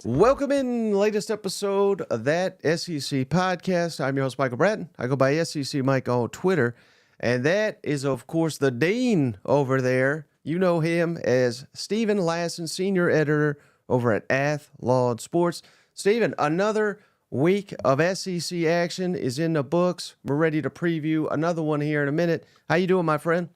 Welcome in latest episode of that SEC podcast. I'm your host, Michael Bratton. I go by SEC Mike on Twitter. And that is, of course, the dean over there. You know him as Steven Lassan, senior editor over at Athlon Sports. Steven, another week of SEC action is in the books. We're ready to preview another one here in a minute. How you doing, my friend?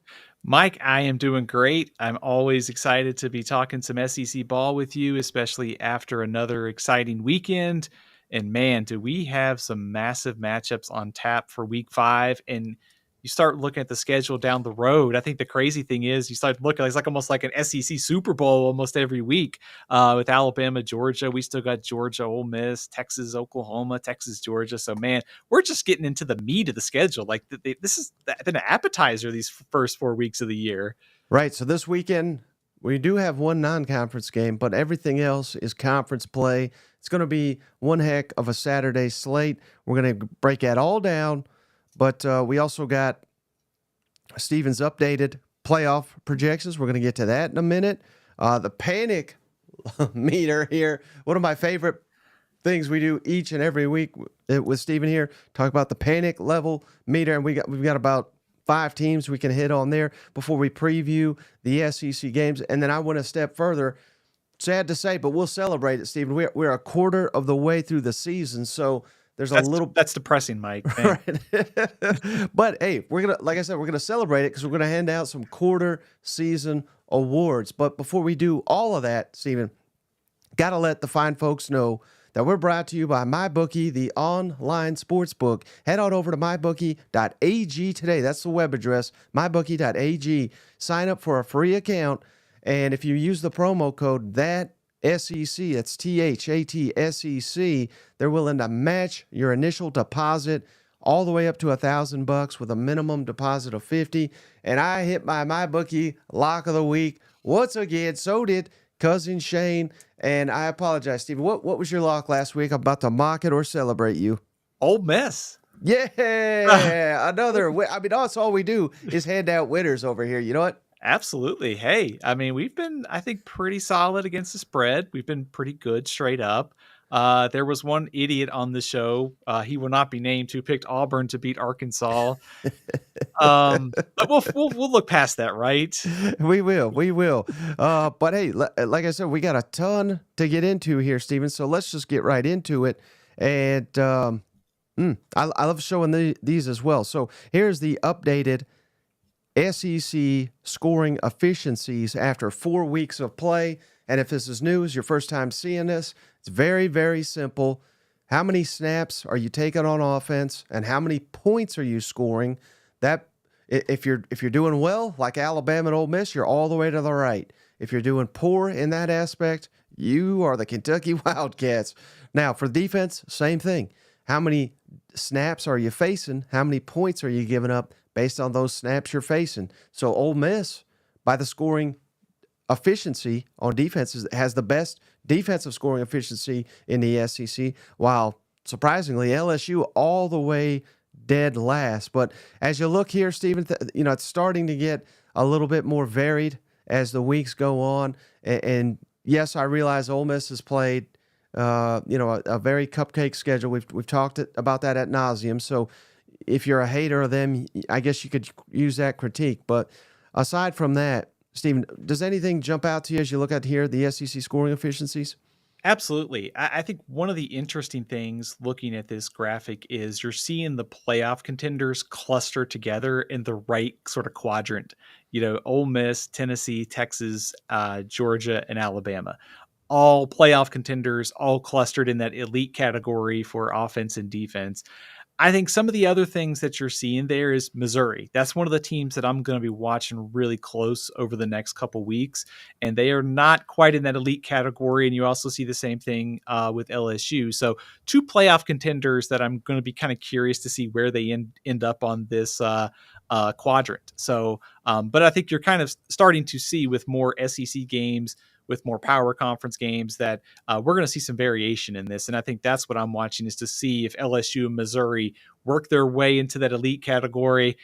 Mike, I am doing great. I'm always excited to be talking some SEC ball with you, especially after another exciting weekend. And man, do we have some massive matchups on tap for week 5. And you start looking at the schedule down the road. I think the crazy thing is you start looking, it's like almost like an SEC Super Bowl almost every week with Alabama, Georgia. We still got Georgia, Ole Miss, Texas, Oklahoma, Texas, Georgia. So man, we're just getting into the meat of the schedule. Like this is an appetizer these first 4 weeks of the year. Right. So this weekend, we do have one non-conference game, but everything else is conference play. It's going to be one heck of a Saturday slate. We're going to break that all down. But we also got Steven's updated playoff projections. We're going to get to that in a minute. The panic meter here, one of my favorite things we do each and every week with Steven here, talk about the panic level meter. And we've got about 5 teams we can hit on there before we preview the SEC games. And then I went a step further. Sad to say, but we'll celebrate it, Steven. We're a quarter of the way through the season, so that's depressing, Mike. Right. But hey, we're gonna celebrate it because we're gonna hand out some quarter season awards. But before we do all of that, Steven, gotta let the fine folks know that we're brought to you by MyBookie, the online sports book. Head on over to mybookie.ag today. That's the web address, mybookie.ag. Sign up for a free account, and if you use the promo code that SEC, it's THATSEC, they're willing to match your initial deposit all the way up to $1,000 with a minimum deposit of $50. And I hit my MyBookie lock of the week once again. So did cousin Shane. And I apologize, Steven. What was your lock last week? I'm about to mock it or celebrate you. Ole Miss. Yeah, another. I mean, that's all we do is hand out winners over here. You know what? Absolutely. Hey, I mean, we've been, I think, pretty solid against the spread. We've been pretty good straight up. There was one idiot on the show. He will not be named who picked Auburn to beat Arkansas. But we'll look past that, right? We will. But hey, like I said, we got a ton to get into here, Steven. So let's just get right into it. And I love showing these as well. So here's the updated SEC scoring efficiencies after 4 weeks of play. And if this is news, your first time seeing this, it's very, very simple. How many snaps are you taking on offense, and how many points are you scoring? That if you're doing well, like Alabama and Ole Miss, you're all the way to the right. If you're doing poor in that aspect, you are the Kentucky Wildcats. Now, for defense, same thing. How many snaps are you facing? How many points are you giving up based on those snaps you're facing? So Ole Miss, by the scoring efficiency on defenses, has the best defensive scoring efficiency in the SEC, while surprisingly LSU all the way dead last. But as you look here, Steven, it's starting to get a little bit more varied as the weeks go on. And yes, I realize Ole Miss has played a very cupcake schedule. We've talked about that ad nauseum. So if you're a hater of them, I guess you could use that critique. But aside from that, Steven, does anything jump out to you as you look at here the SEC scoring efficiencies? Absolutely. I think one of the interesting things looking at this graphic is you're seeing the playoff contenders cluster together in the right sort of quadrant. Ole Miss, Tennessee, Texas, Georgia, and Alabama. All playoff contenders, all clustered in that elite category for offense and defense. I think some of the other things that you're seeing there is Missouri. That's one of the teams that I'm going to be watching really close over the next couple weeks. And they are not quite in that elite category. And you also see the same thing with LSU. So 2 playoff contenders that I'm going to be kind of curious to see where they end up on this quadrant. So, but I think you're kind of starting to see with more SEC games, with more power conference games, that we're going to see some variation in this. And I think that's what I'm watching, is to see if LSU and Missouri work their way into that elite category.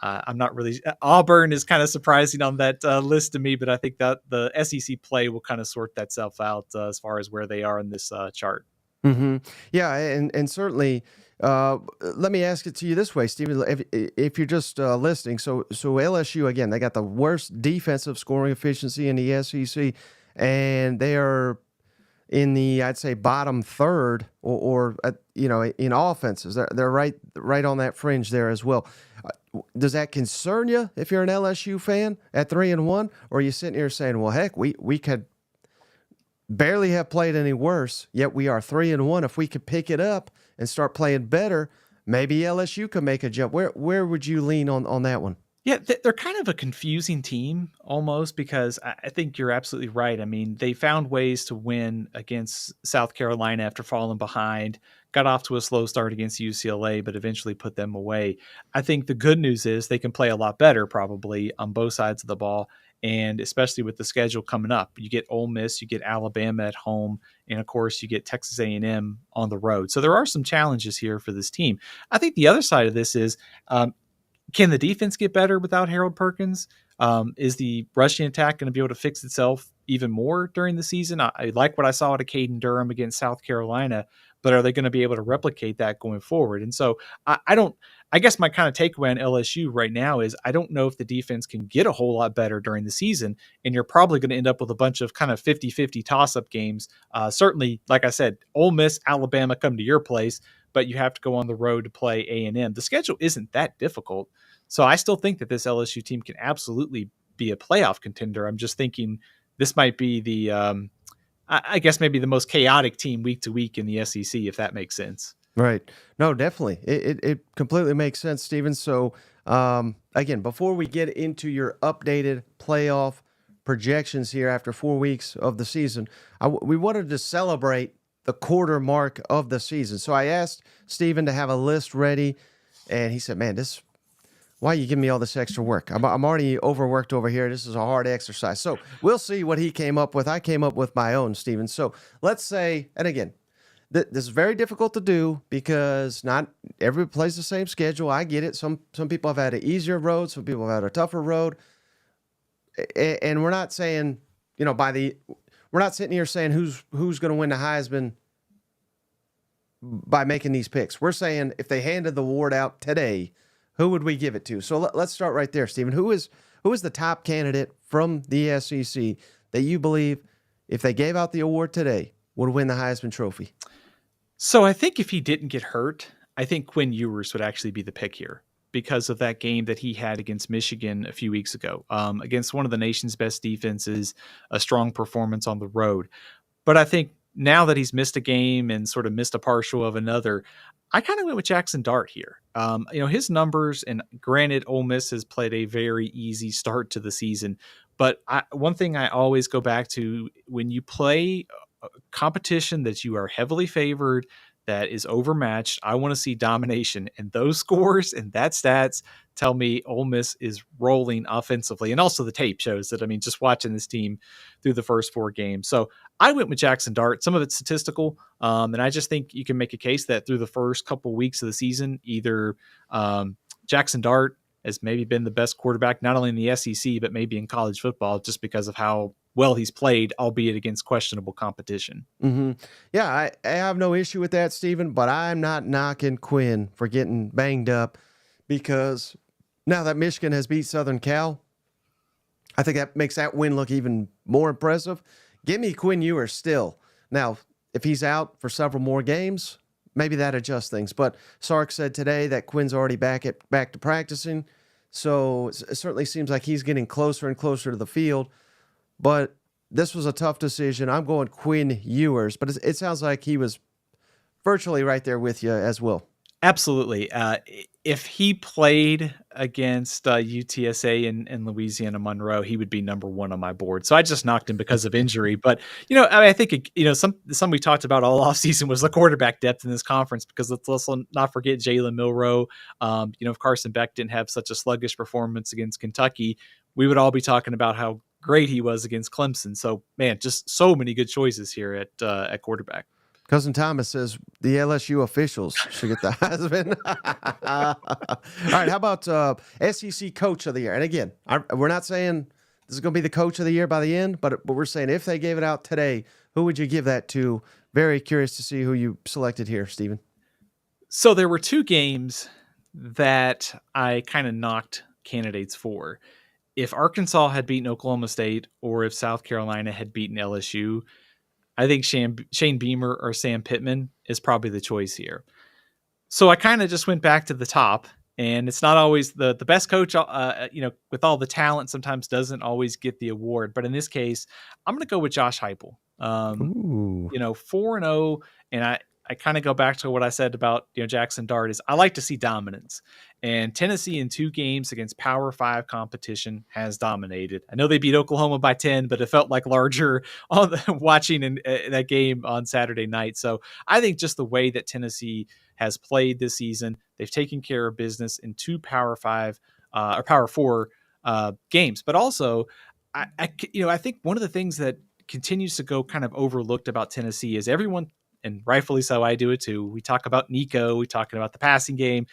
I'm not really. Auburn is kind of surprising on that list to me, but I think that the SEC play will kind of sort that self out as far as where they are in this chart. Mm-hmm. Yeah, and certainly, let me ask it to you this way, Stephen. If you're just listening, so LSU again, they got the worst defensive scoring efficiency in the SEC, and they are in the, I'd say, bottom third, or in offenses. They're right on that fringe there as well. Does that concern you if you're an LSU fan at 3-1, or are you sitting here saying, well, heck, we could barely have played any worse, yet we are 3-1. If we could pick it up and start playing better, maybe LSU could make a jump. Where would you lean on that one? Yeah, they're kind of a confusing team almost, because I think you're absolutely right. I mean, they found ways to win against South Carolina after falling behind, got off to a slow start against UCLA, but eventually put them away. I think the good news is they can play a lot better probably on both sides of the ball. And especially with the schedule coming up, you get Ole Miss, you get Alabama at home, and of course you get Texas A&M on the road. So there are some challenges here for this team. I think the other side of this is, can the defense get better without Harold Perkins? Is the rushing attack going to be able to fix itself even more during the season? I like what I saw at Caden Durham against South Carolina, but are they going to be able to replicate that going forward? And so I don't. I guess my kind of takeaway on LSU right now is I don't know if the defense can get a whole lot better during the season, and you're probably going to end up with a bunch of kind of 50-50 toss-up games. Certainly, like I said, Ole Miss, Alabama come to your place, but you have to go on the road to play A&M. The schedule isn't that difficult. So I still think that this LSU team can absolutely be a playoff contender. I'm just thinking this might be I guess maybe the most chaotic team week to week in the SEC, if that makes sense. Right. No, definitely. It completely makes sense, Steven. So, again, before we get into your updated playoff projections here after 4 weeks of the season, we wanted to celebrate the quarter mark of the season. So I asked Steven to have a list ready, and he said, man, why are you giving me all this extra work? I'm already overworked over here. This is a hard exercise. So we'll see what he came up with. I came up with my own, Steven. So let's say, and again, this is very difficult to do because not everybody plays the same schedule. I get it. Some people have had an easier road. Some people have had a tougher road. And we're not saying, we're not sitting here saying who's going to win the Heisman by making these picks. We're saying if they handed the award out today, who would we give it to? So let's start right there, Stephen. Who is the top candidate from the SEC that you believe, if they gave out the award today, would win the Heisman Trophy? So I think if he didn't get hurt, I think Quinn Ewers would actually be the pick here because of that game that he had against Michigan a few weeks ago, against one of the nation's best defenses, a strong performance on the road. But I think now that he's missed a game and sort of missed a partial of another, I kind of went with Jackson Dart here. His numbers, and granted, Ole Miss has played a very easy start to the season. But one thing I always go back to, when you play a competition that you are heavily favored, that is overmatched, I want to see domination. And those scores and that stats tell me Ole Miss is rolling offensively. And also the tape shows that, just watching this team through the first 4 games. So I went with Jackson Dart. Some of it's statistical. And I just think you can make a case that through the first couple weeks of the season, either Jackson Dart has maybe been the best quarterback, not only in the SEC, but maybe in college football, just because of how well he's played, albeit against questionable competition. Mm-hmm. Yeah, I have no issue with that, Stephen, but I'm not knocking Quinn for getting banged up, because now that Michigan has beat Southern Cal, I think that makes that win look even more impressive. Give me Quinn Ewers still. Now, if he's out for several more games, maybe that adjusts things. But Sark said today that Quinn's already back to practicing, so it certainly seems like he's getting closer and closer to the field. But this was a tough decision. I'm going Quinn Ewers, but it sounds like he was virtually right there with you as well. Absolutely. If he played against UTSA and Louisiana Monroe, he would be number 1 on my board. So I just knocked him because of injury. But, I think, some we talked about all offseason was the quarterback depth in this conference, because let's also not forget Jalen Milroe. If Carson Beck didn't have such a sluggish performance against Kentucky, we would all be talking about how great he was against Clemson. So, man, just so many good choices here at quarterback. Cousin Thomas says the LSU officials should get the Heisman. All right, how about SEC Coach of the Year? And again, we're not saying this is going to be the Coach of the Year by the end, but we're saying if they gave it out today, who would you give that to? Very curious to see who you selected here, Stephen. So there were two games that I kind of knocked candidates for. If Arkansas had beaten Oklahoma State or if South Carolina had beaten LSU, I think Shane Beamer or Sam Pittman is probably the choice here. So I kind of just went back to the top, and it's not always the best coach, with all the talent sometimes doesn't always get the award. But in this case, I'm going to go with Josh Heupel. 4-0, and I kind of go back to what I said about Jackson Dart is I like to see dominance, and Tennessee in 2 games against Power 5 competition has dominated. I know they beat Oklahoma by 10, but it felt like larger on watching in that game on Saturday night. So I think just the way that Tennessee has played this season, they've taken care of business in 2 Power 5 or Power 4 games, but also I think one of the things that continues to go kind of overlooked about Tennessee is everyone, and rightfully so, I do it too. We talk about Nico, we talk about the passing game.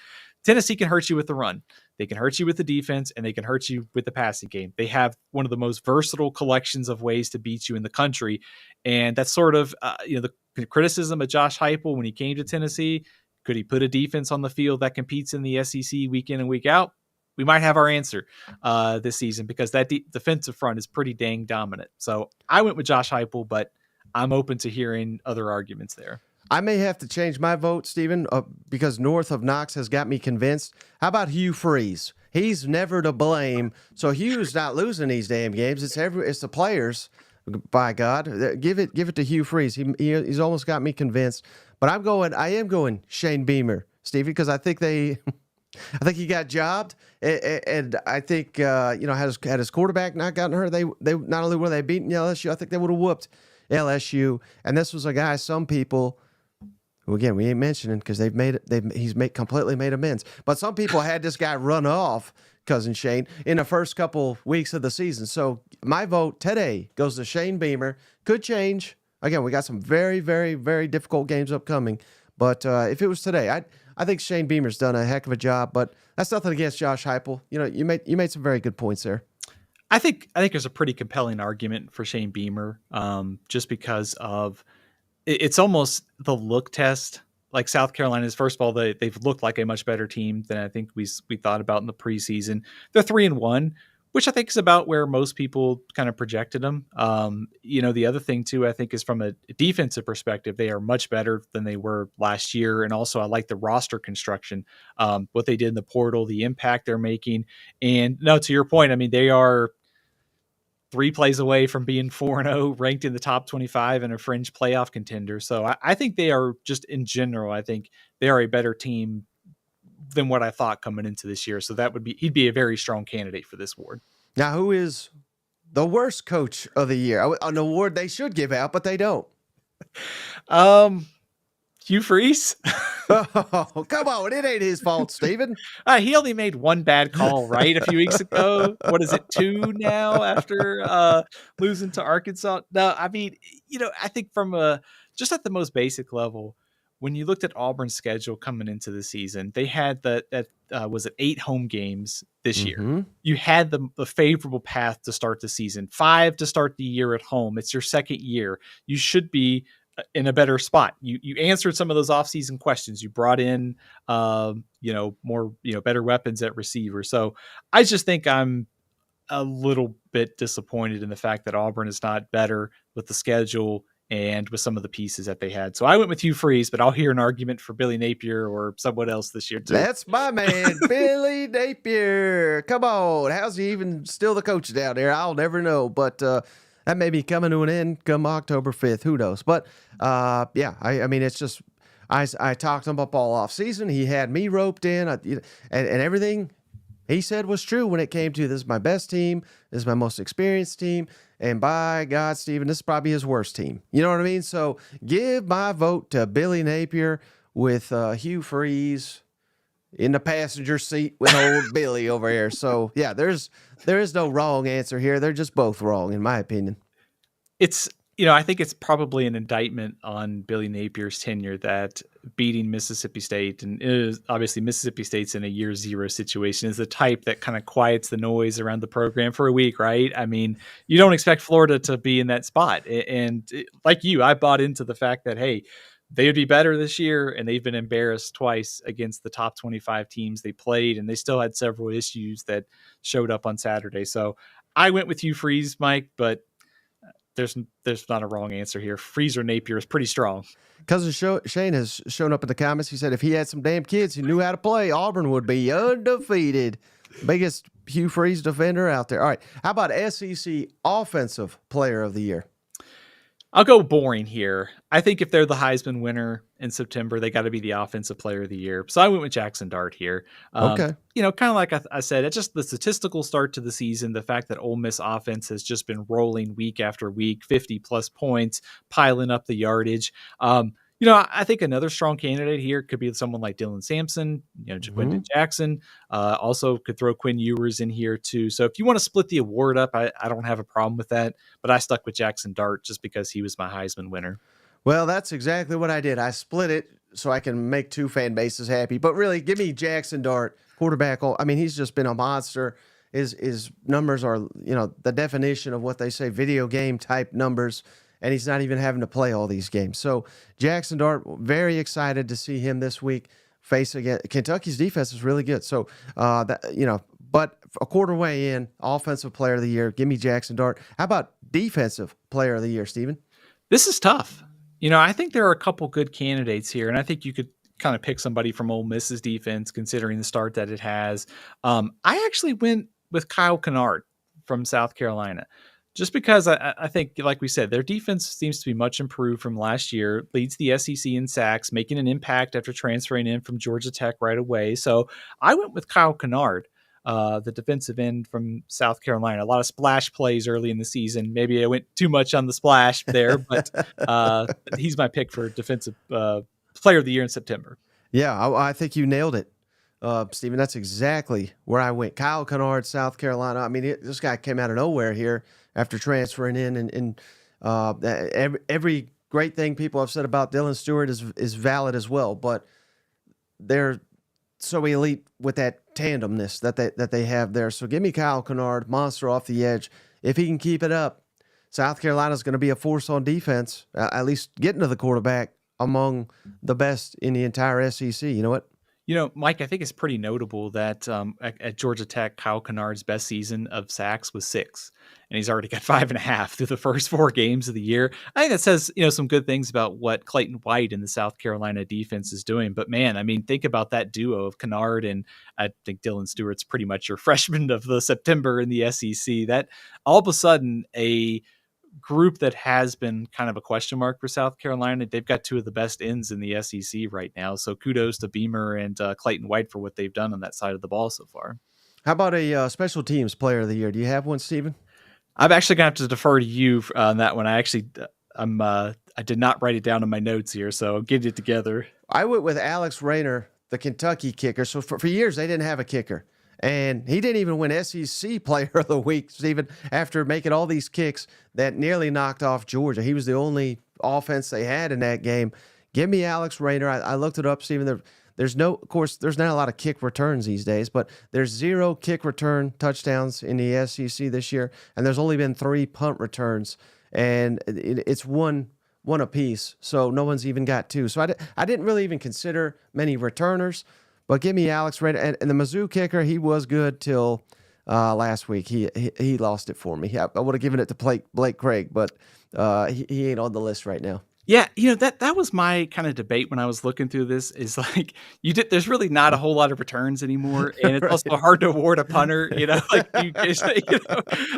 Tennessee can hurt you with the run. They can hurt you with the defense, and they can hurt you with the passing game. They have one of the most versatile collections of ways to beat you in the country. And that's sort of, the criticism of Josh Heupel when he came to Tennessee. Could he put a defense on the field that competes in the SEC week in and week out? We might have our answer this season because that defensive front is pretty dang dominant. So I went with Josh Heupel, but I'm open to hearing other arguments there. I may have to change my vote, Stephen, because North of Knox has got me convinced. How about Hugh Freeze? He's never to blame. So Hugh's not losing these damn games. It's the players. By God, give it to Hugh Freeze. He's almost got me convinced. But I am going Shane Beamer, Stephen, because I think I think he got jobbed, and I think had his quarterback not gotten hurt, they not only were they beating LSU, I think they would have whooped LSU. And this was a guy some people, who again we ain't mentioning because he's completely made amends, but some people had this guy run off, Cousin Shane, in the first couple weeks of the season. So my vote today goes to Shane Beamer. Could change. Again, we got some very, very, very difficult games upcoming, but if it was today, I think Shane Beamer's done a heck of a job, but that's nothing against Josh Heupel. You made some very good points there. I think there's a pretty compelling argument for Shane Beamer, just because of it's almost the look test. Like South Carolina's, first of all, they've looked like a much better team than I think we thought about in the preseason. They're 3-1, which I think is about where most people kind of projected them. The other thing too, I think, is from a defensive perspective, they are much better than they were last year. And also I like the roster construction, what they did in the portal, the impact they're making. And no, to your point, I mean, they are 3 plays away from being 4-0, ranked in the top 25 and a fringe playoff contender. So I think they are just in general, I think they are a better team than what I thought coming into this year. So he'd be a very strong candidate for this award. Now, who is the worst coach of the year? An award they should give out, but they don't. Hugh Freeze. Oh, come on. It ain't his fault, Stephen. He only made one bad call, right? A few weeks ago. What is it, 2 now after losing to Arkansas? No, I mean, I think from just at the most basic level, when you looked at Auburn's schedule coming into the season, they had was it 8 home games this year. You had the favorable path to start the season, 5 to start the year at home. It's your second year. You should be in a better spot. You answered some of those offseason questions. You brought in, more, better weapons at receiver. So I just think I'm a little bit disappointed in the fact that Auburn is not better with the schedule and with some of the pieces that they had. So I went with Hugh Freeze, but I'll hear an argument for Billy Napier or someone else this year too. That's my man, Billy Napier. Come on. How's he even still the coach down there? I'll never know, but that may be coming to an end come October 5th. Who knows? But I mean, it's just, I talked him up all off season. He had me roped in, and everything he said was true when it came to this is my best team. This is my most experienced team. And by God, Stephen, this is probably his worst team. You know what I mean? So give my vote to Billy Napier with Hugh Freeze in the passenger seat with old Billy over here. So yeah, there is no wrong answer here. They're just both wrong, in my opinion. It's I think it's probably an indictment on Billy Napier's tenure that beating Mississippi State, and it is obviously Mississippi State's in a year zero situation, is the type that kind of quiets the noise around the program for a week, right? I mean, you don't expect Florida to be in that spot. Like you, I bought into the fact that, hey, they would be better this year, and they've been embarrassed twice against the top 25 teams they played, and they still had several issues that showed up on Saturday. So I went with you, Freeze, Mike, but there's not a wrong answer here. Freeze or Napier is pretty strong. Cousin Shane has shown up in the comments. He said if he had some damn kids who knew how to play, Auburn would be undefeated. Biggest Hugh Freeze defender out there. All right. How about SEC Offensive Player of the Year? I'll go boring here. I think if they're the Heisman winner in September, they got to be the Offensive Player of the Year. So I went with Jackson Dart here. Okay. Kind of like I said, it's just the statistical start to the season. The fact that Ole Miss offense has just been rolling week after week, 50 plus points, piling up the yardage. I think another strong candidate here could be someone like Dylan Sampson, Quentin Jackson. Also could throw Quinn Ewers in here too. So if you want to split the award up, I don't have a problem with that. But I stuck with Jackson Dart just because he was my Heisman winner. Well, that's exactly what I did. I split it so I can make two fan bases happy. But really, give me Jackson Dart, quarterback. I mean, he's just been a monster. His numbers are, the definition of what they say, video game type numbers. And he's not even having to play all these games. So Jackson Dart, very excited to see him this week face again. Kentucky's defense is really good. So but a quarter way in, Offensive Player of the Year, give me Jackson Dart. How about Defensive Player of the Year, Steven? This is tough. I think there are a couple good candidates here, and I think you could kind of pick somebody from Ole Miss's defense, considering the start that it has. I actually went with Kyle Kennard from South Carolina. Just because I think, like we said, their defense seems to be much improved from last year, leads the SEC in sacks, making an impact after transferring in from Georgia Tech right away. So I went with Kyle Kennard, the defensive end from South Carolina. A lot of splash plays early in the season. Maybe I went too much on the splash there, but he's my pick for Defensive Player of the Year in September. Yeah, I think you nailed it. Steven, that's exactly where I went. Kyle Kennard, South Carolina. I mean, this guy came out of nowhere here after transferring in, and every great thing people have said about Dylan Stewart is valid as well. But they're so elite with that tandemness that they have there. So give me Kyle Kennard, monster off the edge. If he can keep it up, South Carolina's going to be a force on defense, at least getting to the quarterback among the best in the entire SEC. You know what? Mike, I think it's pretty notable that at Georgia Tech, Kyle Kennard's best season of sacks was 6, and he's already got 5.5 through the first 4 games of the year. I think that says, some good things about what Clayton White and the South Carolina defense is doing. But man, I mean, think about that duo of Kennard and I think Dylan Stewart's pretty much your freshman of the September in the SEC. That all of a sudden a group that has been kind of a question mark for South Carolina. They've got 2 of the best ends in the SEC right now. So kudos to Beamer and Clayton White for what they've done on that side of the ball so far. How about a special teams player of the year? Do you have one, Steven? I'm actually going to have to defer to you on that one. I did not write it down in my notes here, so I'll get it together. I went with Alex Rayner, the Kentucky kicker. So for years, they didn't have a kicker. And he didn't even win SEC Player of the Week, Steven, after making all these kicks that nearly knocked off Georgia. He was the only offense they had in that game. Give me Alex Rayner. I looked it up, Steven. There's not a lot of kick returns these days, but there's 0 kick return touchdowns in the SEC this year, and there's only been 3 punt returns, and it's one apiece, so no one's even got 2. So I didn't really even consider many returners. But give me Alex Rayner. And the Mizzou kicker, he was good till last week. He lost it for me. I would have given it to Blake Craig, but he ain't on the list right now. Yeah, that was my kind of debate when I was looking through this. Is like there's really not a whole lot of returns anymore, and it's Right. also hard to award a punter.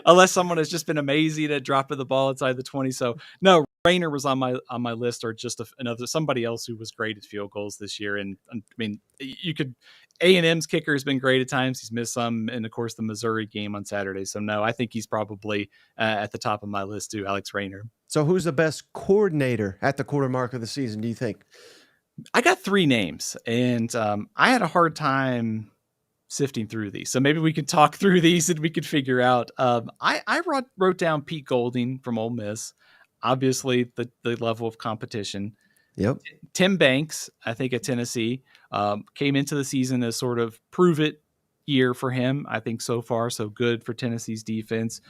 Unless someone has just been amazing at dropping the ball inside the 20. So no, Rayner was on my list, or just somebody else who was great at field goals this year. And I mean, you could. A&M's kicker has been great at times. He's missed some, and of course the Missouri game on Saturday. So no, I think he's probably at the top of my list too, Alex Rayner. So who's the best coordinator at the quarter mark of the season, do you think? I got 3 names, and I had a hard time sifting through these. So maybe we can talk through these and we could figure out. I wrote down Pete Golding from Ole Miss. obviously the level of competition. Yep. Tim Banks, I think at Tennessee, came into the season as sort of prove it year for him. I think so far so good for Tennessee's defense.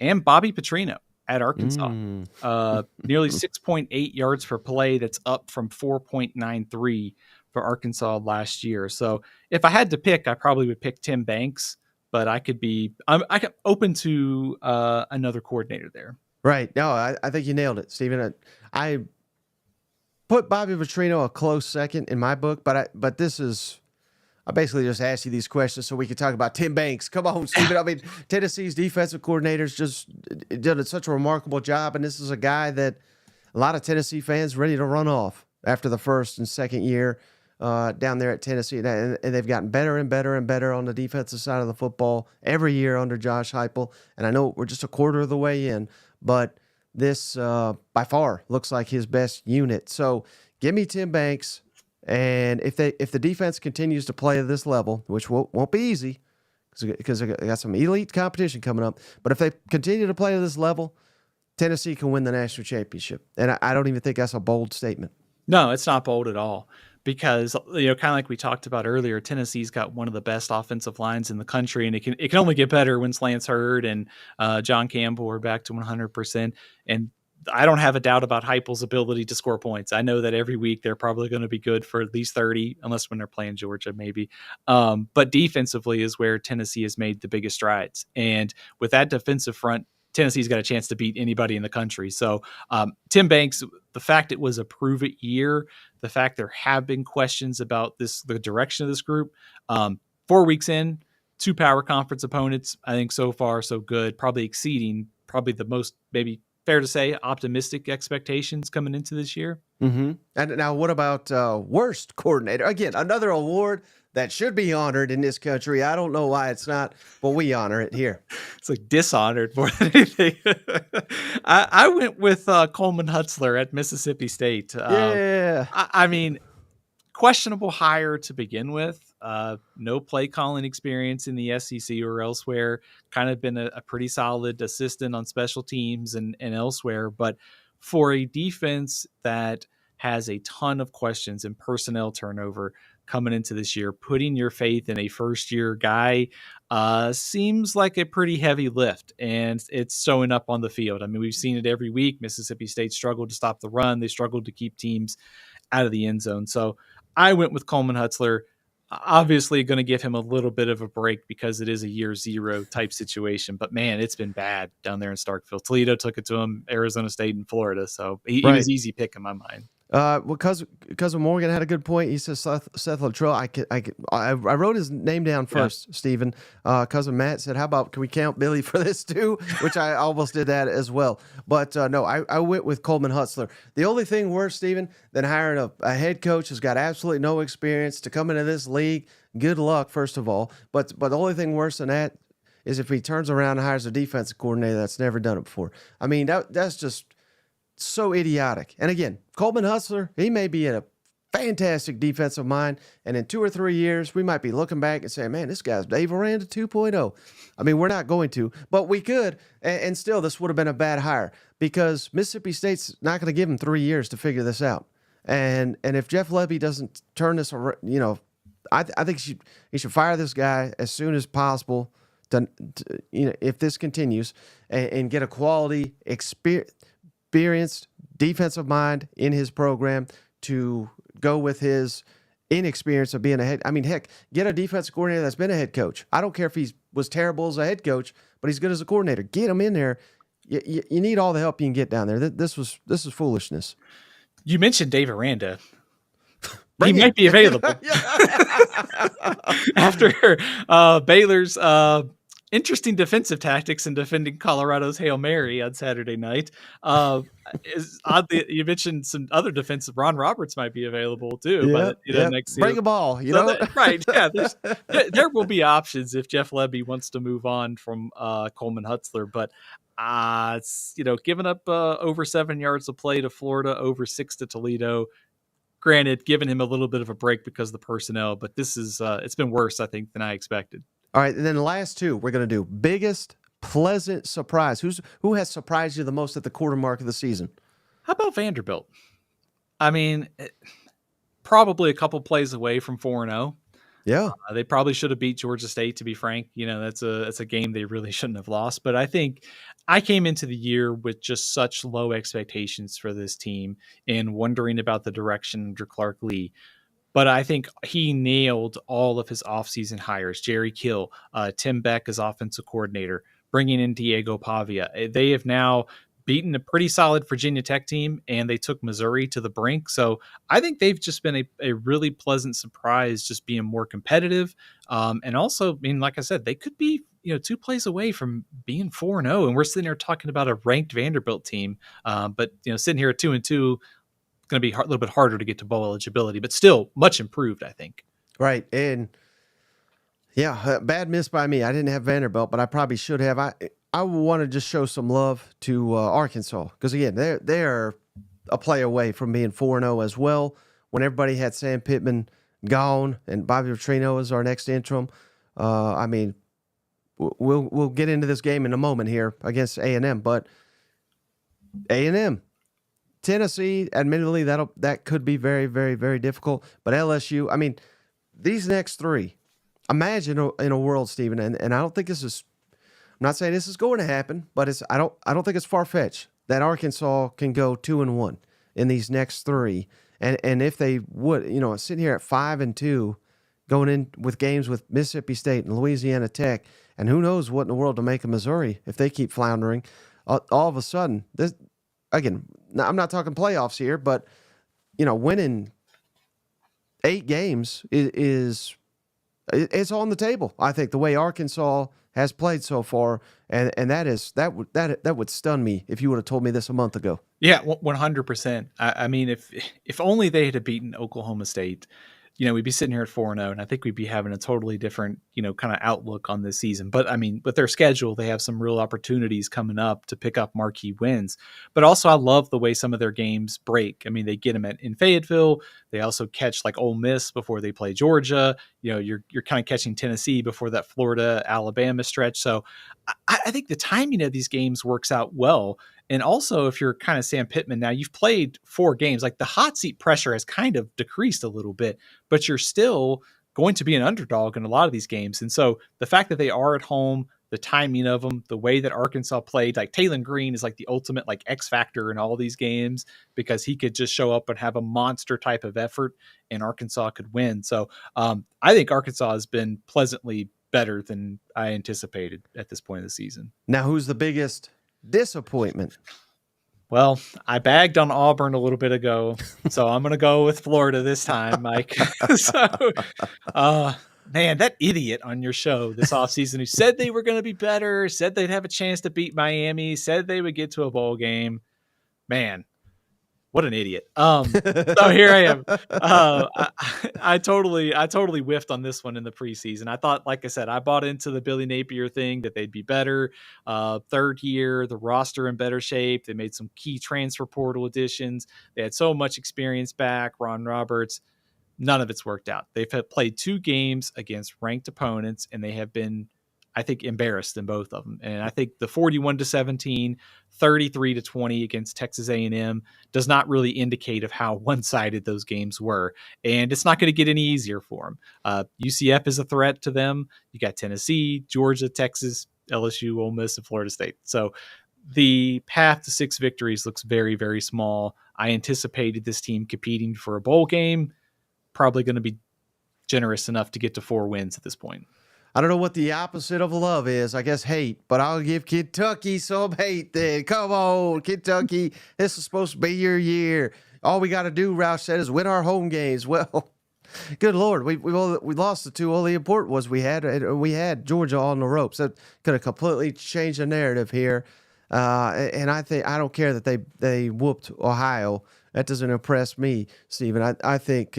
And Bobby Petrino at Arkansas. Mm. Nearly 6.8 yards per play. That's up from 4.93 for Arkansas last year. So if I had to pick, I probably would pick Tim Banks, but I'm open to another coordinator there. Right. No, I think you nailed it, Stephen. I put Bobby Petrino a close second in my book, but this is, I basically just asked you these questions so we could talk about Tim Banks. Come on, Stephen. I mean, Tennessee's defensive coordinators just did such a remarkable job, and this is a guy that a lot of Tennessee fans ready to run off after the first and second year down there at Tennessee, and they've gotten better and better and better on the defensive side of the football every year under Josh Heupel. And I know we're just a quarter of the way in, but this by far looks like his best unit. So give me Tim Banks. And if the defense continues to play at this level, which won't be easy because they got some elite competition coming up, but if they continue to play at this level, Tennessee can win the national championship. And I don't even think that's a bold statement. No, it's not bold at all because, kind of like we talked about earlier, Tennessee's got one of the best offensive lines in the country, and it can only get better when Lance Hurd and John Campbell are back to 100%. And I don't have a doubt about Heupel's ability to score points. I know that every week they're probably going to be good for at least 30, unless when they're playing Georgia, maybe. But defensively is where Tennessee has made the biggest strides. And with that defensive front, Tennessee's got a chance to beat anybody in the country. So Tim Banks, the fact it was a prove-it year, the fact there have been questions about the direction of this group, 4 weeks in, 2 power conference opponents, I think so far so good, probably exceeding the most, maybe fair to say, optimistic expectations coming into this year. Mm-hmm. And now what about worst coordinator? Again, another award that should be honored in this country. I don't know why it's not, but we honor it here. It's like dishonored more than anything. I went with Coleman Hutzler at Mississippi State. Yeah. I mean, questionable hire to begin with. No play calling experience in the SEC or elsewhere. Kind of been a pretty solid assistant on special teams and elsewhere. But for a defense that has a ton of questions and personnel turnover coming into this year, putting your faith in a first-year guy seems like a pretty heavy lift, and it's showing up on the field. I mean, we've seen it every week. Mississippi State struggled to stop the run. They struggled to keep teams out of the end zone. So I went with Coleman Hutzler. Obviously going to give him a little bit of a break because it is a year zero type situation. But, man, it's been bad down there in Starkville. Toledo took it to him, Arizona State and Florida. So he was easy pick in my mind. Because Morgan had a good point. He says Seth Luttrell. I wrote his name down first, yeah. Stephen. Cousin Matt said, "How about can we count Billy for this too?" Which I almost did that as well. But no, I went with Coleman Hutzler. The only thing worse, Stephen, than hiring a head coach who's got absolutely no experience to come into this league. Good luck, first of all. But the only thing worse than that is if he turns around and hires a defensive coordinator that's never done it before. I mean, that's just so idiotic. And again, Coleman Hutzler, he may be a fantastic defensive mind, and in 2 or 3 years, we might be looking back and saying, man, this guy's Dave Aranda 2.0. I mean, we're not going to, but we could, and still this would have been a bad hire because Mississippi State's not going to give him 3 years to figure this out. And if Jeff Lebby doesn't turn this around, I think he should fire this guy as soon as possible to if this continues and get a quality experienced defensive mind in his program to go with his inexperience of being a head. I mean, heck, get a defensive coordinator that's been a head coach. I don't care if he was terrible as a head coach, but he's good as a coordinator. Get him in there. You need all the help you can get down there. This is foolishness. You mentioned Dave Aranda. He might be available after Baylor's interesting defensive tactics in defending Colorado's Hail Mary on Saturday night. Is oddly, you mentioned some other defensive. Ron Roberts might be available too. But next year, bring a ball. Right? Yeah, there will be options if Jeff Lebby wants to move on from Coleman Hutzler. But giving up over 7 yards of play to Florida, over 6 to Toledo. Granted, giving him a little bit of a break because of the personnel, but this is it's been worse, I think, than I expected. All right, and then the last two we're going to do biggest pleasant surprise? Who has surprised you the most at the quarter mark of the season? How about Vanderbilt? I mean, probably a couple plays away from 4-0. Yeah. They probably should have beat Georgia State, to be frank. That's a game they really shouldn't have lost. But I think I came into the year with just such low expectations for this team and wondering about the direction under Clark Lee. But I think he nailed all of his offseason hires. Jerry Kill, Tim Beck as offensive coordinator, bringing in Diego Pavia. They have now beaten a pretty solid Virginia Tech team, and they took Missouri to the brink. So I think they've just been a really pleasant surprise, just being more competitive. And also, I mean, like I said, they could be 2 plays away from being 4-0, and we're sitting here talking about a ranked Vanderbilt team. But sitting here at 2-2, going to be a little bit harder to get to bowl eligibility, but still much improved, I think. Right. And yeah, bad miss by me. I didn't have Vanderbilt, but I probably should have. I want to just show some love to Arkansas because, again, they're a play away from being 4-0 as well. When everybody had Sam Pittman gone and Bobby Petrino is our next interim, I mean, we'll get into this game in a moment here against A&M, but A&M, Tennessee, admittedly, that could be very, very, very difficult. But LSU, I mean, these next 3, imagine in a world, Stephen, and I don't think this is. I'm not saying this is going to happen, but I don't think it's far fetched that Arkansas can go 2-1 in these next 3, and if they would, sitting here at 5-2, going in with games with Mississippi State and Louisiana Tech, and who knows what in the world to make of Missouri if they keep floundering. All of a sudden, this. Again, I'm not talking playoffs here, but winning 8 games is it's on the table. I think the way Arkansas has played so far, and that would stun me if you would have told me this a month ago. Yeah, 100%. I mean, if only they had beaten Oklahoma State, we'd be sitting here at 4-0, and I think we'd be having a totally different, kind of outlook on this season. But I mean, with their schedule, they have some real opportunities coming up to pick up marquee wins. But also, I love the way some of their games break. I mean, they get them in Fayetteville. They also catch like Ole Miss before they play Georgia. You're kind of catching Tennessee before that Florida Alabama stretch. So I think the timing of these games works out well. And also, if you're kind of Sam Pittman now, you've played 4 games. Like the hot seat pressure has kind of decreased a little bit, but you're still going to be an underdog in a lot of these games. And so the fact that they are at home, the timing of them, the way that Arkansas played, like Taylon Green is like the ultimate like X factor in all these games because he could just show up and have a monster type of effort and Arkansas could win. So I think Arkansas has been pleasantly better than I anticipated at this point of the season. Now, who's the biggest disappointment? Well, I bagged on Auburn a little bit ago, so I'm going to go with Florida this time, Mike. Man, that idiot on your show this offseason who said they were going to be better, said they'd have a chance to beat Miami, said they would get to a bowl game. Man, what an idiot. So here I am. I totally whiffed on this one in the preseason. I thought, like I said, I bought into the Billy Napier thing that they'd be better. 3rd year, the roster in better shape. They made some key transfer portal additions. They had so much experience back. Ron Roberts. None of it's worked out. They've played 2 games against ranked opponents, and they have been, I think, embarrassed in both of them. And I think the 41-17, 33-20 against Texas A&M does not really indicate of how one-sided those games were. And it's not going to get any easier for them. UCF is a threat to them. You got Tennessee, Georgia, Texas, LSU, Ole Miss, and Florida State. So the path to 6 victories looks very, very small. I anticipated this team competing for a bowl game, probably going to be generous enough to get to 4 wins at this point. I don't know what the opposite of love is. I guess hate, but I'll give Kentucky some hate then. Come on, Kentucky. This is supposed to be your year. All we got to do, Roush said, is win our home games. Well, good Lord, we lost the 2. All the important was we had Georgia on the ropes. That could have completely changed the narrative here. And I don't care that they whooped Ohio. That doesn't impress me, Stephen. I think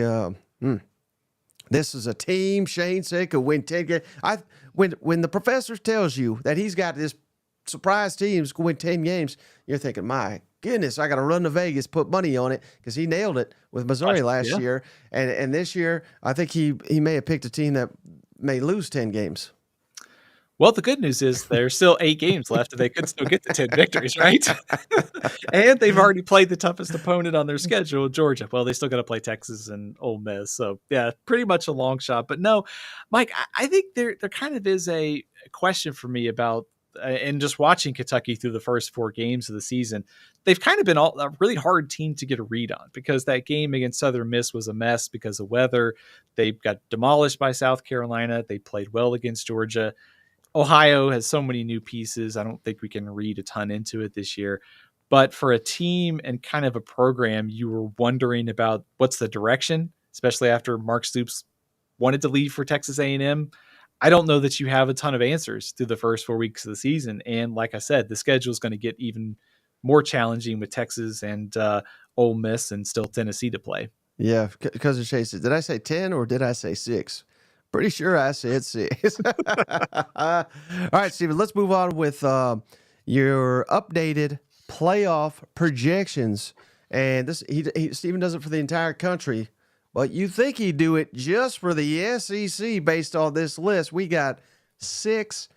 this is a team Shane said could win 10 games. When the professor tells you that he's got this surprise teams to win 10 games, you're thinking, my goodness, I got to run to Vegas, put money on it, because he nailed it with Missouri last year. And this year, I think he may have picked a team that may lose 10 games. Well, the good news is there's still 8 games left, and they could still get to 10 victories, right? And they've already played the toughest opponent on their schedule, Georgia. Well, they still got to play Texas and Ole Miss, so yeah, pretty much a long shot. But no, Mike, I think there kind of is a question for me about and just watching Kentucky through the first 4 games of the season. They've kind of been a really hard team to get a read on because that game against Southern Miss was a mess because of weather. They got demolished by South Carolina. They played well against Georgia. Ohio has so many new pieces. I don't think we can read a ton into it this year. But for a team and kind of a program, you were wondering about what's the direction, especially after Mark Stoops wanted to leave for Texas A&M. I don't know that you have a ton of answers through the first 4 weeks of the season. And like I said, the schedule is going to get even more challenging with Texas and Ole Miss and still Tennessee to play. Yeah, Cousin Chase, did I say 10 or did I say 6? Pretty sure I said 6. All right, Steven, let's move on with your updated playoff projections. And this Steven does it for the entire country, but you think he'd do it just for the SEC based on this list. We got 6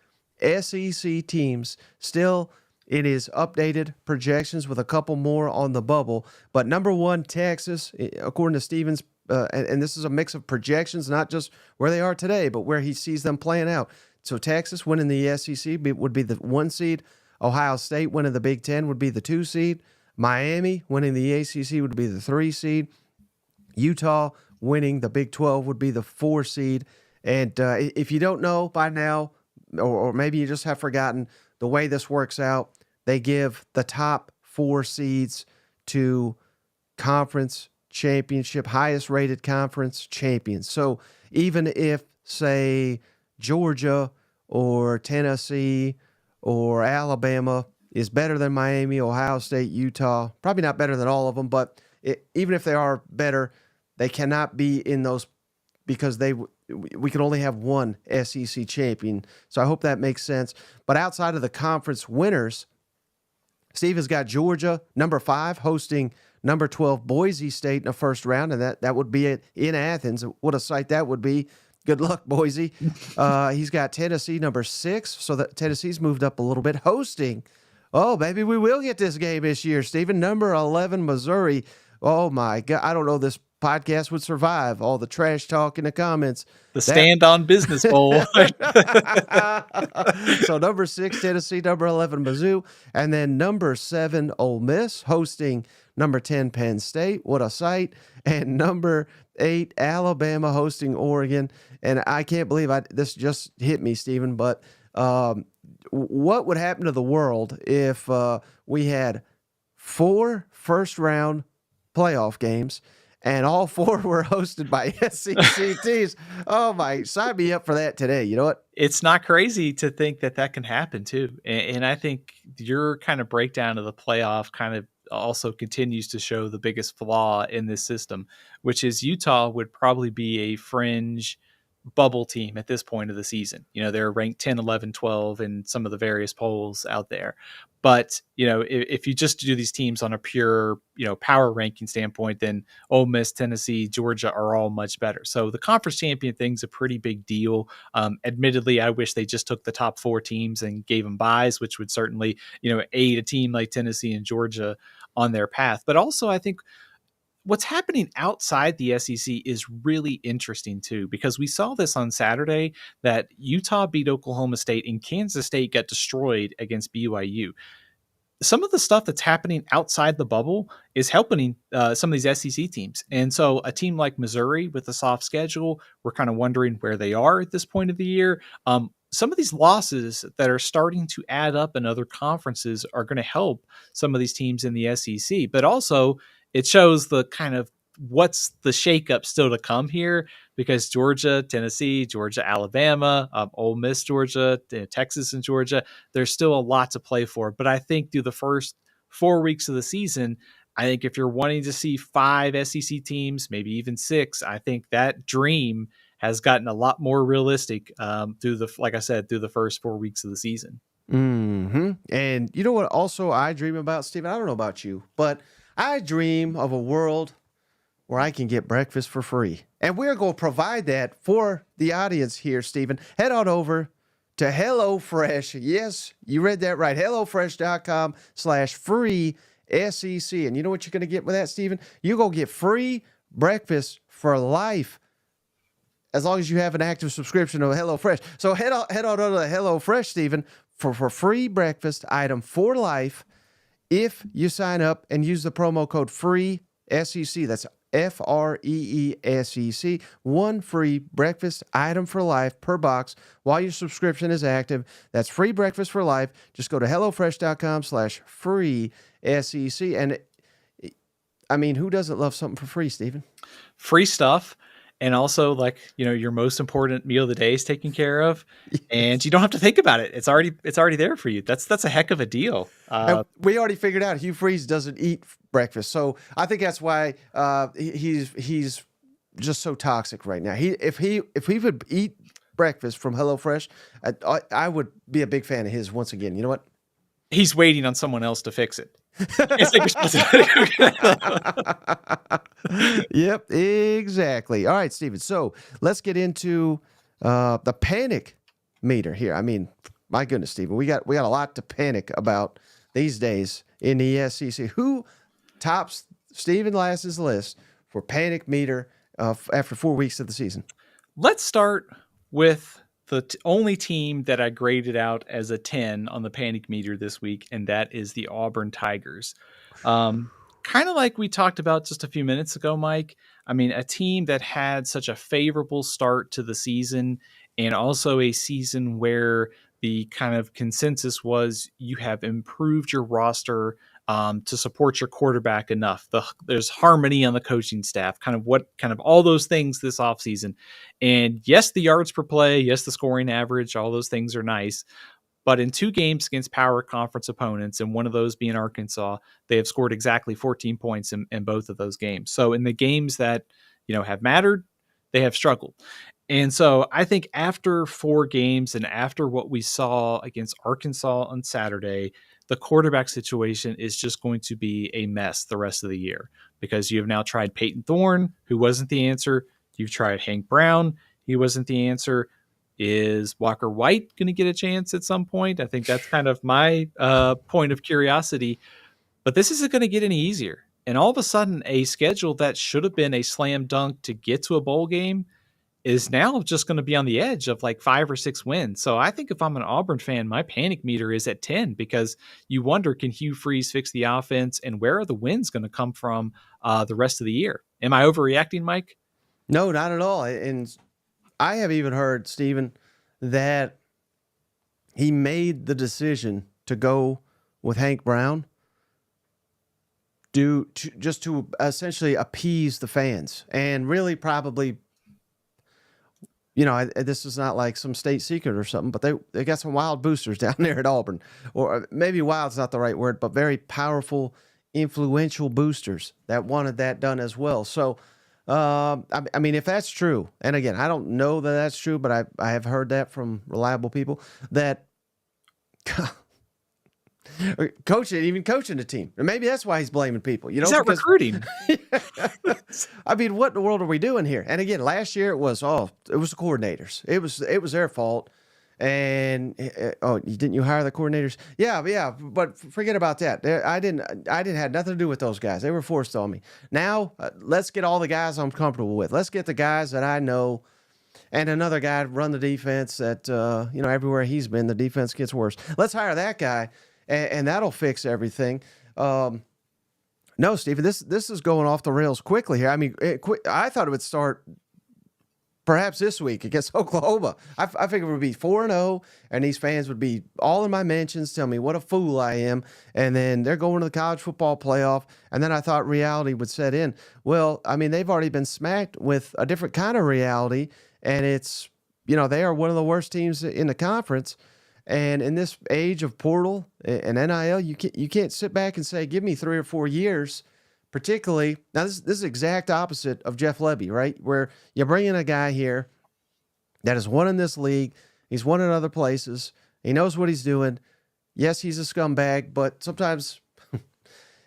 SEC teams still in his updated projections with a couple more on the bubble. But number 1, Texas, according to Steven's, and this is a mix of projections, not just where they are today, but where he sees them playing out. So Texas winning the SEC would be the 1 seed. Ohio State winning the Big Ten would be the 2 seed. Miami winning the ACC would be the 3 seed. Utah winning the Big 12 would be the 4 seed. And if you don't know by now, or maybe you just have forgotten, the way this works out, they give the top 4 seeds to conference championship, highest rated conference champions. So even if, say, Georgia or Tennessee or Alabama is better than Miami, Ohio State, Utah, probably not better than all of them, but even if they are better, they cannot be in those because we can only have 1 SEC champion. So I hope that makes sense. But outside of the conference winners, Steve has got Georgia, number 5, hosting number 12 Boise State in the first round, and that would be in Athens. What a sight that would be. Good luck, Boise. He's got Tennessee, number 6, so that Tennessee's moved up a little bit, hosting. Oh, maybe we will get this game this year, Stephen. Number 11, Missouri. Oh, my God. I don't know this podcast would survive all the trash talk in the comments. The Stand on Business Bowl. So number 6, Tennessee, number 11, Mizzou, and then number 7, Ole Miss, hosting number 10, Penn State. What a sight. And number 8, Alabama, hosting Oregon. And I can't believe this just hit me, Stephen, but what would happen to the world if we had 4 first-round playoff games and all 4 were hosted by SEC teams? Oh, my, sign me up for that today. You know what? It's not crazy to think that can happen, too. And I think your kind of breakdown of the playoff kind of also continues to show the biggest flaw in this system, which is Utah would probably be a fringe bubble team at this point of the season. You know, they're ranked 10, 11, 12 in some of the various polls out there. But, you know, if you just do these teams on a pure, you know, power ranking standpoint, then Ole Miss, Tennessee, Georgia are all much better. So the conference champion thing's a pretty big deal. Admittedly, I wish they just took the top 4 teams and gave them buys, which would certainly, you know, aid a team like Tennessee and Georgia on their path. But also, I think what's happening outside the SEC is really interesting too, because we saw this on Saturday that Utah beat Oklahoma State and Kansas State got destroyed against BYU. Some of the stuff that's happening outside the bubble is helping some of these SEC teams. And so a team like Missouri with a soft schedule, we're kind of wondering where they are at this point of the year. Some of these losses that are starting to add up in other conferences are going to help some of these teams in the SEC, but also it shows the kind of what's the shakeup still to come here, because Georgia, Tennessee, Georgia, Alabama, Ole Miss, Georgia, Texas, and Georgia, there's still a lot to play for. But I think through the first 4 weeks of the season, I think if you're wanting to see 5 SEC teams, maybe even 6, I think that dream has gotten a lot more realistic through the first 4 weeks of the season. Mm-hmm. And you know what also I dream about, Stephen? I don't know about you, but I dream of a world where I can get breakfast for free. And we're going to provide that for the audience here, Stephen. Head on over to HelloFresh. Yes, you read that right. HelloFresh.com/free SEC. And you know what you're going to get with that, Stephen? You're going to get free breakfast for life as long as you have an active subscription to HelloFresh. So head on over to HelloFresh, Stephen, for free breakfast item for life if you sign up and use the promo code FREE SEC. That's FREESEC. One free breakfast item for life per box while your subscription is active. That's free breakfast for life. Just go to HelloFresh.com/free SEC. And I mean, who doesn't love something for free, Stephen? Free stuff. And also, like, your most important meal of the day is taken care of, and you don't have to think about it. It's already there for you. That's a heck of a deal. We already figured out Hugh Freeze doesn't eat breakfast, so I think that's why he's just so toxic right now. If he would eat breakfast from HelloFresh, I would be a big fan of his once again. You know what? He's waiting on someone else to fix it. It's like Yep, exactly. All right, Steven. So let's get into the panic meter here. I mean, my goodness, Steven, we got a lot to panic about these days in the SEC. Who tops Steven Lassan's list for panic meter after 4 weeks of the season? Let's start with the only team that I graded out as a 10 on the panic meter this week, and that is the Auburn Tigers. Kind of like we talked about just a few minutes ago, Mike. I mean, a team that had such a favorable start to the season, and also a season where the kind of consensus was you have improved your roster to support your quarterback enough. There's harmony on the coaching staff, kind of all those things this offseason. And yes, the yards per play, yes, the scoring average, all those things are nice. But in 2 games against power conference opponents, and one of those being Arkansas, they have scored exactly 14 points in both of those games. So in the games that, have mattered, they have struggled. And so I think after 4 games and after what we saw against Arkansas on Saturday, the quarterback situation is just going to be a mess the rest of the year, because you have now tried Peyton Thorne, who wasn't the answer. You've tried Hank Brown. He wasn't the answer. Is Walker White going to get a chance at some point? I think that's kind of my point of curiosity. But this isn't going to get any easier. And all of a sudden, a schedule that should have been a slam dunk to get to a bowl game is now just going to be on the edge of like 5 or 6 wins. So I think if I'm an Auburn fan, my panic meter is at 10, because you wonder, can Hugh Freeze fix the offense, and where are the wins going to come from the rest of the year? Am I overreacting, Mike? No, not at all. And I have even heard, Stephen, that he made the decision to go with Hank Brown just to essentially appease the fans, and really probably, this is not like some state secret or something, but they got some wild boosters down there at Auburn, or maybe wild's not the right word, but very powerful, influential boosters that wanted that done as well. So, I mean, if that's true, and again, I don't know that that's true, but I have heard that from reliable people that coaching the team, and maybe that's why he's blaming people. Is that recruiting? I mean, what in the world are we doing here? And again, last year it was the coordinators. It was their fault. And didn't you hire the coordinators? Yeah. But forget about that. I didn't have nothing to do with those guys. They were forced on me. Now let's get all the guys I'm comfortable with. Let's get the guys that I know, and another guy run the defense. That everywhere he's been, the defense gets worse. Let's hire that guy, and that'll fix everything. No, Stephen, this is going off the rails quickly here. I mean, I thought it would start perhaps this week against Oklahoma. I figured it would be 4-0, and these fans would be all in my mentions, tell me what a fool I am, and then they're going to the college football playoff, and then I thought reality would set in. Well, I mean, they've already been smacked with a different kind of reality, and it's, they are one of the worst teams in the conference, and in this age of portal and NIL, you can't sit back and say, give me 3 or 4 years. Particularly, now this is the exact opposite of Jeff Lebby, right? Where you bring in a guy here that has won in this league, he's won in other places, he knows what he's doing. Yes, he's a scumbag, but sometimes,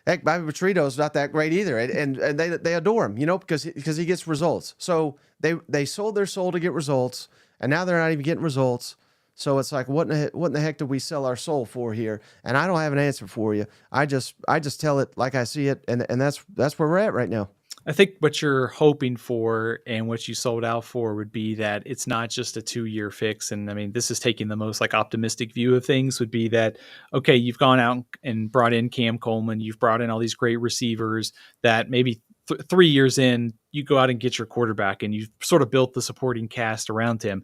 heck, Bobby Petrito's not that great either, and they adore him, because he gets results. So they sold their soul to get results, and now they're not even getting results. So it's like, what in the heck did we sell our soul for here? And I don't have an answer for you. I just tell it like I see it, and that's where we're at right now. I think what you're hoping for and what you sold out for would be that it's not just a 2-year fix. And I mean, this is taking the most like optimistic view of things would be that, okay, you've gone out and brought in Cam Coleman, you've brought in all these great receivers that maybe 3 years in, you go out and get your quarterback and you've sort of built the supporting cast around him.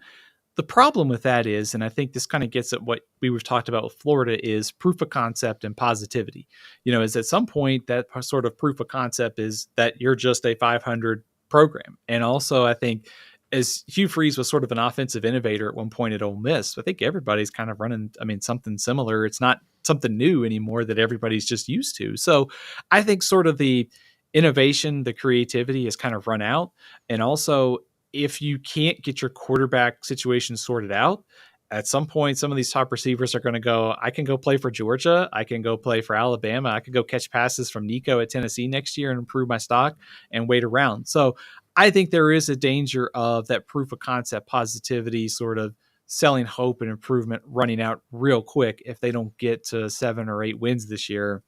The problem with that is, and I think this kind of gets at what we've talked about with Florida, is proof of concept and positivity. Is at some point that sort of proof of concept is that you're just a 500 program. And also, I think as Hugh Freeze was sort of an offensive innovator at one point at Ole Miss, I think everybody's kind of running, something similar. It's not something new anymore that everybody's just used to. So I think sort of the innovation, the creativity has kind of run out. And also, if you can't get your quarterback situation sorted out, at some point, some of these top receivers are going to go, I can go play for Georgia. I can go play for Alabama. I could go catch passes from Nico at Tennessee next year and improve my stock and wait around. So I think there is a danger of that proof of concept positivity sort of selling hope and improvement running out real quick if they don't get to 7 or 8 wins this year.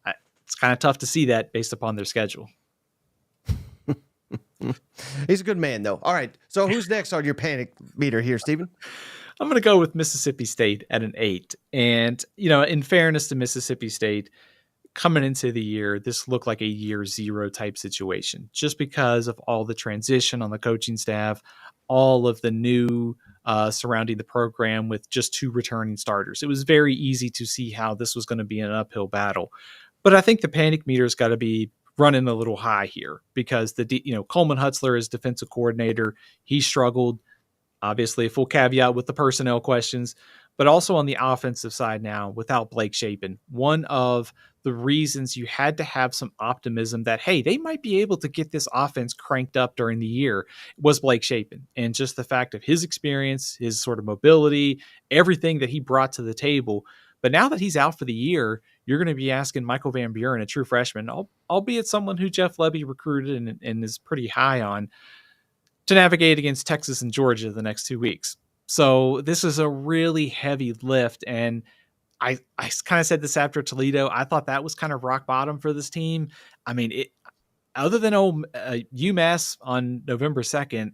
It's kind of tough to see that based upon their schedule. He's a good man, though. All right. So who's next on your panic meter here, Steven? I'm going to go with Mississippi State at an 8. And, in fairness to Mississippi State, coming into the year, this looked like a year 0 type situation just because of all the transition on the coaching staff, all of the new surrounding the program with just 2 returning starters. It was very easy to see how this was going to be an uphill battle. But I think the panic meter's got to be running a little high here because Coleman Hutzler is defensive coordinator. He struggled. Obviously, a full caveat with the personnel questions, but also on the offensive side now without Blake Shapen. One of the reasons you had to have some optimism that, hey, they might be able to get this offense cranked up during the year was Blake Shapen. And just the fact of his experience, his sort of mobility, everything that he brought to the table. But now that he's out for the year, you're going to be asking Michael Van Buren, a true freshman, albeit someone who Jeff Lebby recruited and is pretty high on, to navigate against Texas and Georgia the next 2 weeks. So this is a really heavy lift. And I kind of said this after Toledo. I thought that was kind of rock bottom for this team. Other than UMass on November 2nd,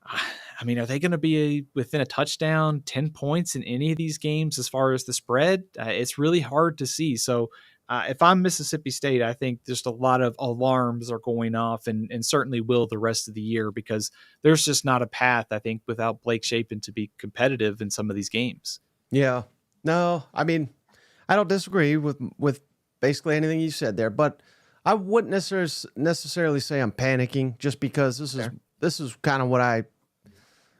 are they going to be within a touchdown, 10 points in any of these games as far as the spread? It's really hard to see. So if I'm Mississippi State, I think just a lot of alarms are going off and certainly will the rest of the year because there's just not a path, I think, without Blake Shapen to be competitive in some of these games. Yeah. No, I don't disagree with basically anything you said there, but I wouldn't necessarily say I'm panicking just because this is kind of what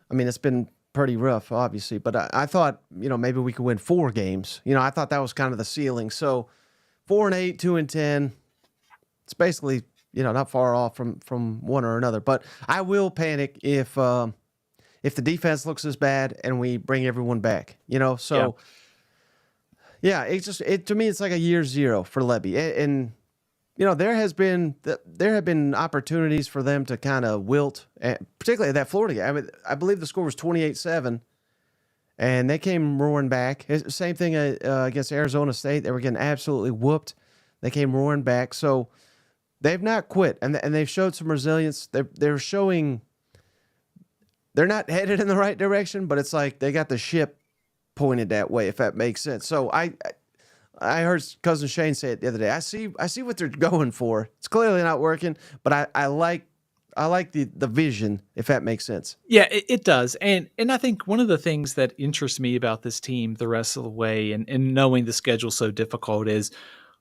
it's been pretty rough, obviously, but I thought, maybe we could win 4 games. I thought that was kind of the ceiling. So 4-8, 2-10, it's basically, not far off from one or another, but I will panic if the defense looks as bad and we bring everyone back, so yeah, to me, it's like a year 0 for Lebby. And there have been opportunities for them to kind of wilt, particularly that Florida game. I believe the score was 28-7, and they came roaring back. Same thing against Arizona State. They were getting absolutely whooped. They came roaring back. So they've not quit, and they've showed some resilience. They're showing they're not headed in the right direction, but it's like they got the ship pointed that way, if that makes sense. So I heard Cousin Shane say it the other day. I see what they're going for. It's clearly not working, but I like the vision, if that makes sense. Yeah, it does. And I think one of the things that interests me about this team the rest of the way and knowing the schedule so difficult is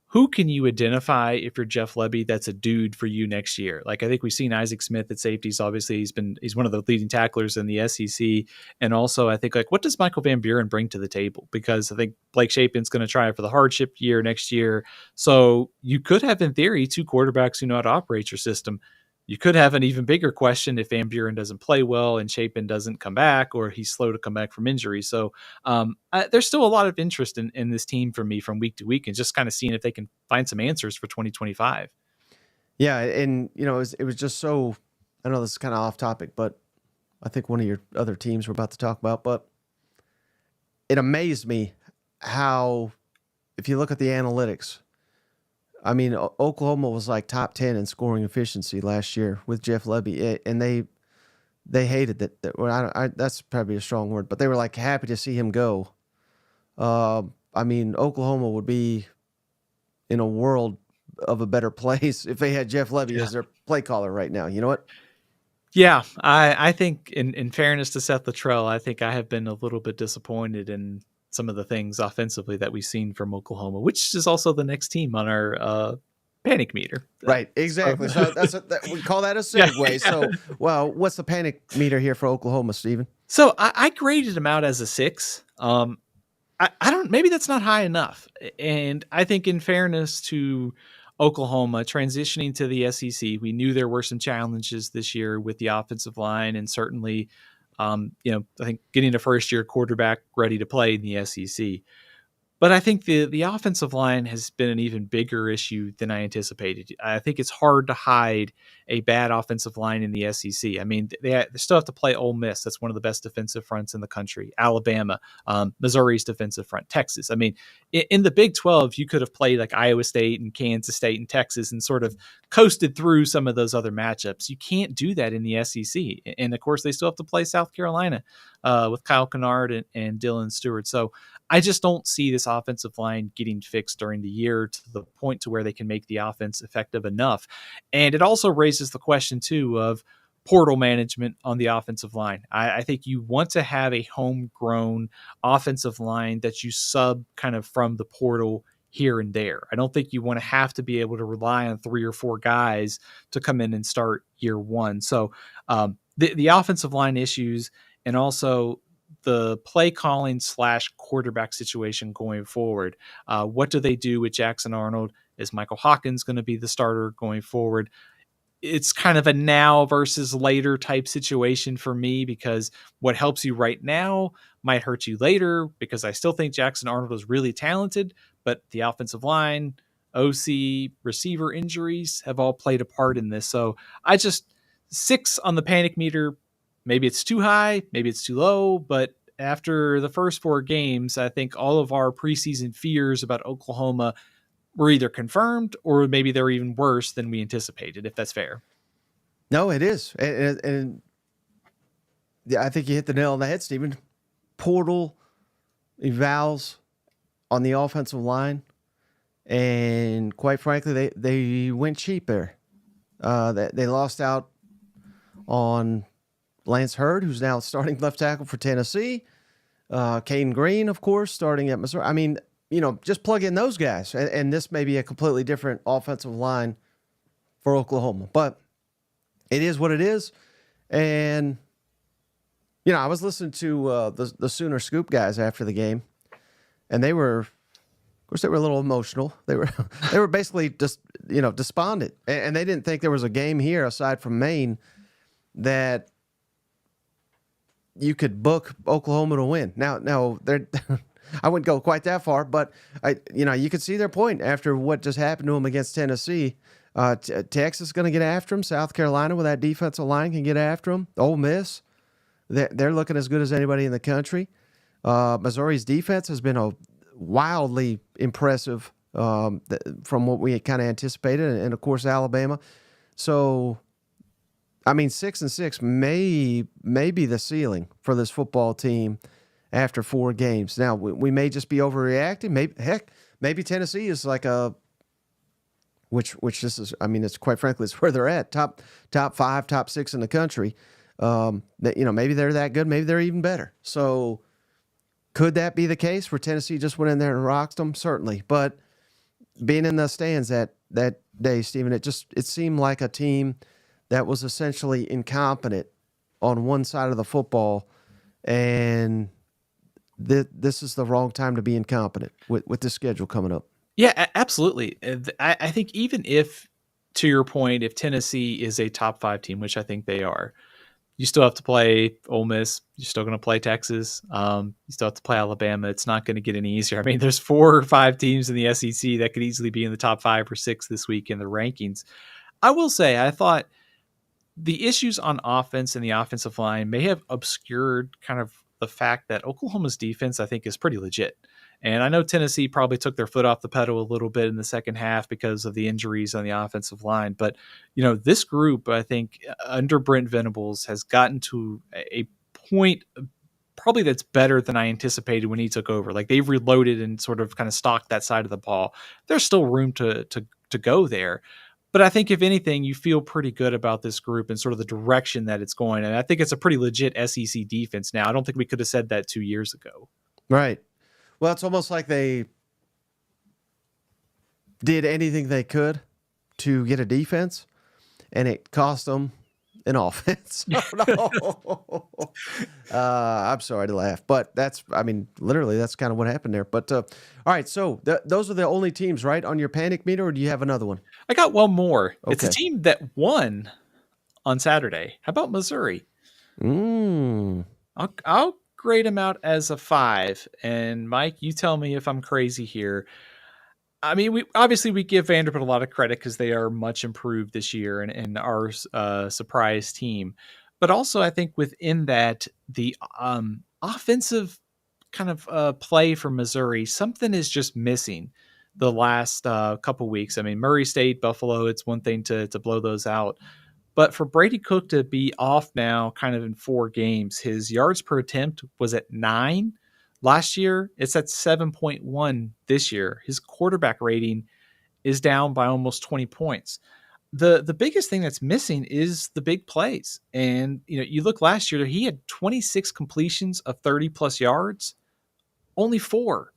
who can you identify if you're Jeff Lebby that's a dude for you next year? Like I think we've seen Isaac Smith at safeties. Obviously, he's one of the leading tacklers in the SEC. And also I think what does Michael Van Buren bring to the table? Because I think Blake Shapen's going to try for the hardship year next year. So you could have in theory 2 quarterbacks who know how to operate your system. You could have an even bigger question if Van Buren doesn't play well and Shapen doesn't come back or he's slow to come back from injury. So there's still a lot of interest in this team for me from week to week and just kind of seeing if they can find some answers for 2025. Yeah, and it was just so, I know this is kind of off topic, but I think one of your other teams we're about to talk about, but it amazed me how, if you look at the analytics, I mean, Oklahoma was like top 10 in scoring efficiency last year with Jeff Lebby, and they hated well, that's probably a strong word, but they were like happy to see him go. I mean, Oklahoma would be in a world of a better place if they had Jeff Lebby as their play caller right now. You know what? Yeah, I think in fairness to Seth Luttrell, I think I have been a little bit disappointed in some of the things offensively that we've seen from Oklahoma, which is also the next team on our panic meter. Right, exactly. So we call that a segue. Yeah. So, well, what's the panic meter here for Oklahoma, Steven? So I graded him out as a 6. I don't, maybe that's not high enough. And I think in fairness to Oklahoma transitioning to the SEC, we knew there were some challenges this year with the offensive line, and certainly, I think getting a first year quarterback ready to play in the SEC. But I think the offensive line has been an even bigger issue than I anticipated. I think it's hard to hide a bad offensive line in the SEC. I mean, they still have to play Ole Miss. That's one of the best defensive fronts in the country. Alabama, Missouri's defensive front, Texas. I mean, in the Big 12, you could have played like Iowa State and Kansas State and Texas and sort of coasted through some of those other matchups. You can't do that in the SEC. And of course, they still have to play South Carolina with Kyle Kennard and Dylan Stewart. So I just don't see this offensive line getting fixed during the year to the point to where they can make the offense effective enough. And it also raises the question, too, of portal management on the offensive line. I think you want to have a homegrown offensive line that you sub kind of from the portal here and there. I don't think you want to have to be able to rely on 3 or 4 guys to come in and start year one. So the offensive line issues, and also the play calling / quarterback situation going forward. What do they do with Jackson Arnold? Is Michael Hawkins going to be the starter going forward? It's kind of a now versus later type situation for me, because what helps you right now might hurt you later, because I still think Jackson Arnold is really talented, but the offensive line, OC, receiver injuries have all played a part in this. So I just, 6 on the panic meter. Maybe it's too high, maybe it's too low, but after the first 4 games, I think all of our preseason fears about Oklahoma were either confirmed, or maybe they're even worse than we anticipated, if that's fair. No, it is. And yeah, I think you hit the nail on the head, Stephen. Portal evals on the offensive line. And quite frankly, they went cheap there. They lost out on Lance Hurd, who's now starting left tackle for Tennessee. Caden Green, of course, starting at Missouri. I mean, just plug in those guys, and this may be a completely different offensive line for Oklahoma. But it is what it is. And, I was listening to the Sooner Scoop guys after the game, and they were, of course, they were a little emotional. They were basically just, despondent. And they didn't think there was a game here aside from Maine that you could book Oklahoma to win. Now they're I wouldn't go quite that far, but you could see their point after what just happened to them against Tennessee. Texas is going to get after them. South Carolina with that defensive line can get after them. Ole Miss, they're looking as good as anybody in the country. Missouri's defense has been wildly impressive from what we kind of anticipated, and of course Alabama. So, I mean, 6-6 may be the ceiling for this football team after 4 games. Now, we may just be overreacting. Maybe Tennessee is like which this is, I mean, it's quite frankly, it's where they're at, top 5, top 6 in the country. Maybe they're that good. Maybe they're even better. So could that be the case where Tennessee just went in there and rocked them? Certainly. But being in the stands that day, Stephen, it seemed like a team that was essentially incompetent on one side of the football, and this is the wrong time to be incompetent with the schedule coming up. Yeah, absolutely. I think even if, to your point, if Tennessee is a top 5 team, which I think they are, you still have to play Ole Miss. You're still going to play Texas. You still have to play Alabama. It's not going to get any easier. I mean, there's 4 or 5 teams in the SEC that could easily be in the top 5 or 6 this week in the rankings. I will say, I thought the issues on offense and the offensive line may have obscured kind of the fact that Oklahoma's defense, I think, is pretty legit. And I know Tennessee probably took their foot off the pedal a little bit in the second half because of the injuries on the offensive line. But, this group, I think, under Brent Venables has gotten to a point probably that's better than I anticipated when he took over. Like, they've reloaded and sort of kind of stocked that side of the ball. There's still room to go there. But I think if anything, you feel pretty good about this group and sort of the direction that it's going. And I think it's a pretty legit SEC defense now. I don't think we could have said that 2 years ago. Right. Well, it's almost like they did anything they could to get a defense, and it cost them an offense. Oh, no. I'm sorry to laugh, but literally that's kind of what happened there. But all right, so those are the only teams, right, on your panic meter, or do you have another one? I got one more. Okay. It's a team that won on Saturday. How about Missouri? I'll grade them out as a 5. And Mike, you tell me if I'm crazy here. I mean, we give Vanderbilt a lot of credit because they are much improved this year and our surprise team. But also, I think within that, the offensive kind of play for Missouri, something is just missing the last couple weeks. I mean, Murray State, Buffalo, it's one thing to blow those out. But for Brady Cook to be off now kind of in 4 games, his yards per attempt was at 9 last year. It's at 7.1 this year. His quarterback rating is down by almost 20 points. The biggest thing that's missing is the big plays. And, you look last year, he had 26 completions of 30 plus yards, only 4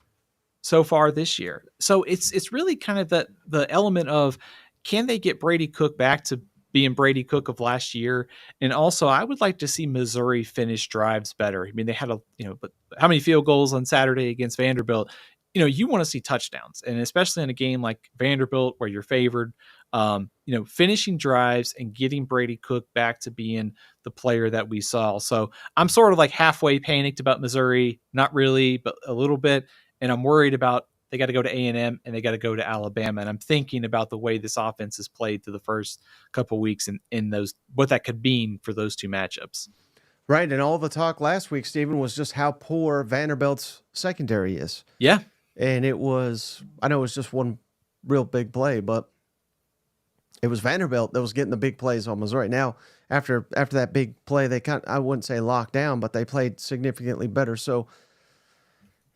so far this year. So it's really kind of the element of, can they get Brady Cook back to being Brady Cook of last year? And also, I would like to see Missouri finish drives better. I mean, they had but how many field goals on Saturday against Vanderbilt? You want to see touchdowns, and especially in a game like Vanderbilt where you're favored, finishing drives and getting Brady Cook back to being the player that we saw. So I'm sort of like halfway panicked about Missouri, not really, but a little bit. And I'm worried about, they got to go to A&M and they got to go to Alabama. And I'm thinking about the way this offense has played through the first couple of weeks and in those, what that could mean for those two matchups. Right. And all the talk last week, Stephen, was just how poor Vanderbilt's secondary is. Yeah. And I know it was just one real big play, but it was Vanderbilt that was getting the big plays on Missouri. Now, after that big play, they I wouldn't say locked down, but they played significantly better. So,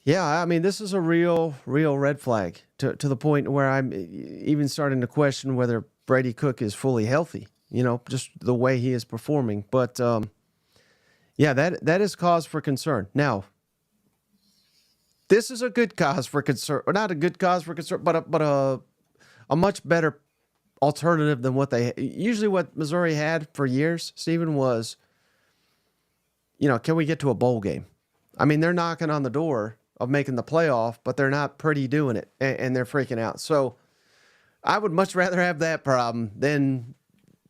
yeah, I mean, this is a real red flag to the point where I'm even starting to question whether Brady Cook is fully healthy, just the way he is performing. But, yeah, that is cause for concern. Now, this is a good cause for concern, or not a good cause for concern, but a much better alternative than what Missouri had for years, Stephen, was, can we get to a bowl game? I mean, they're knocking on the door of making the playoff, but they're not pretty doing it, and they're freaking out. So I would much rather have that problem than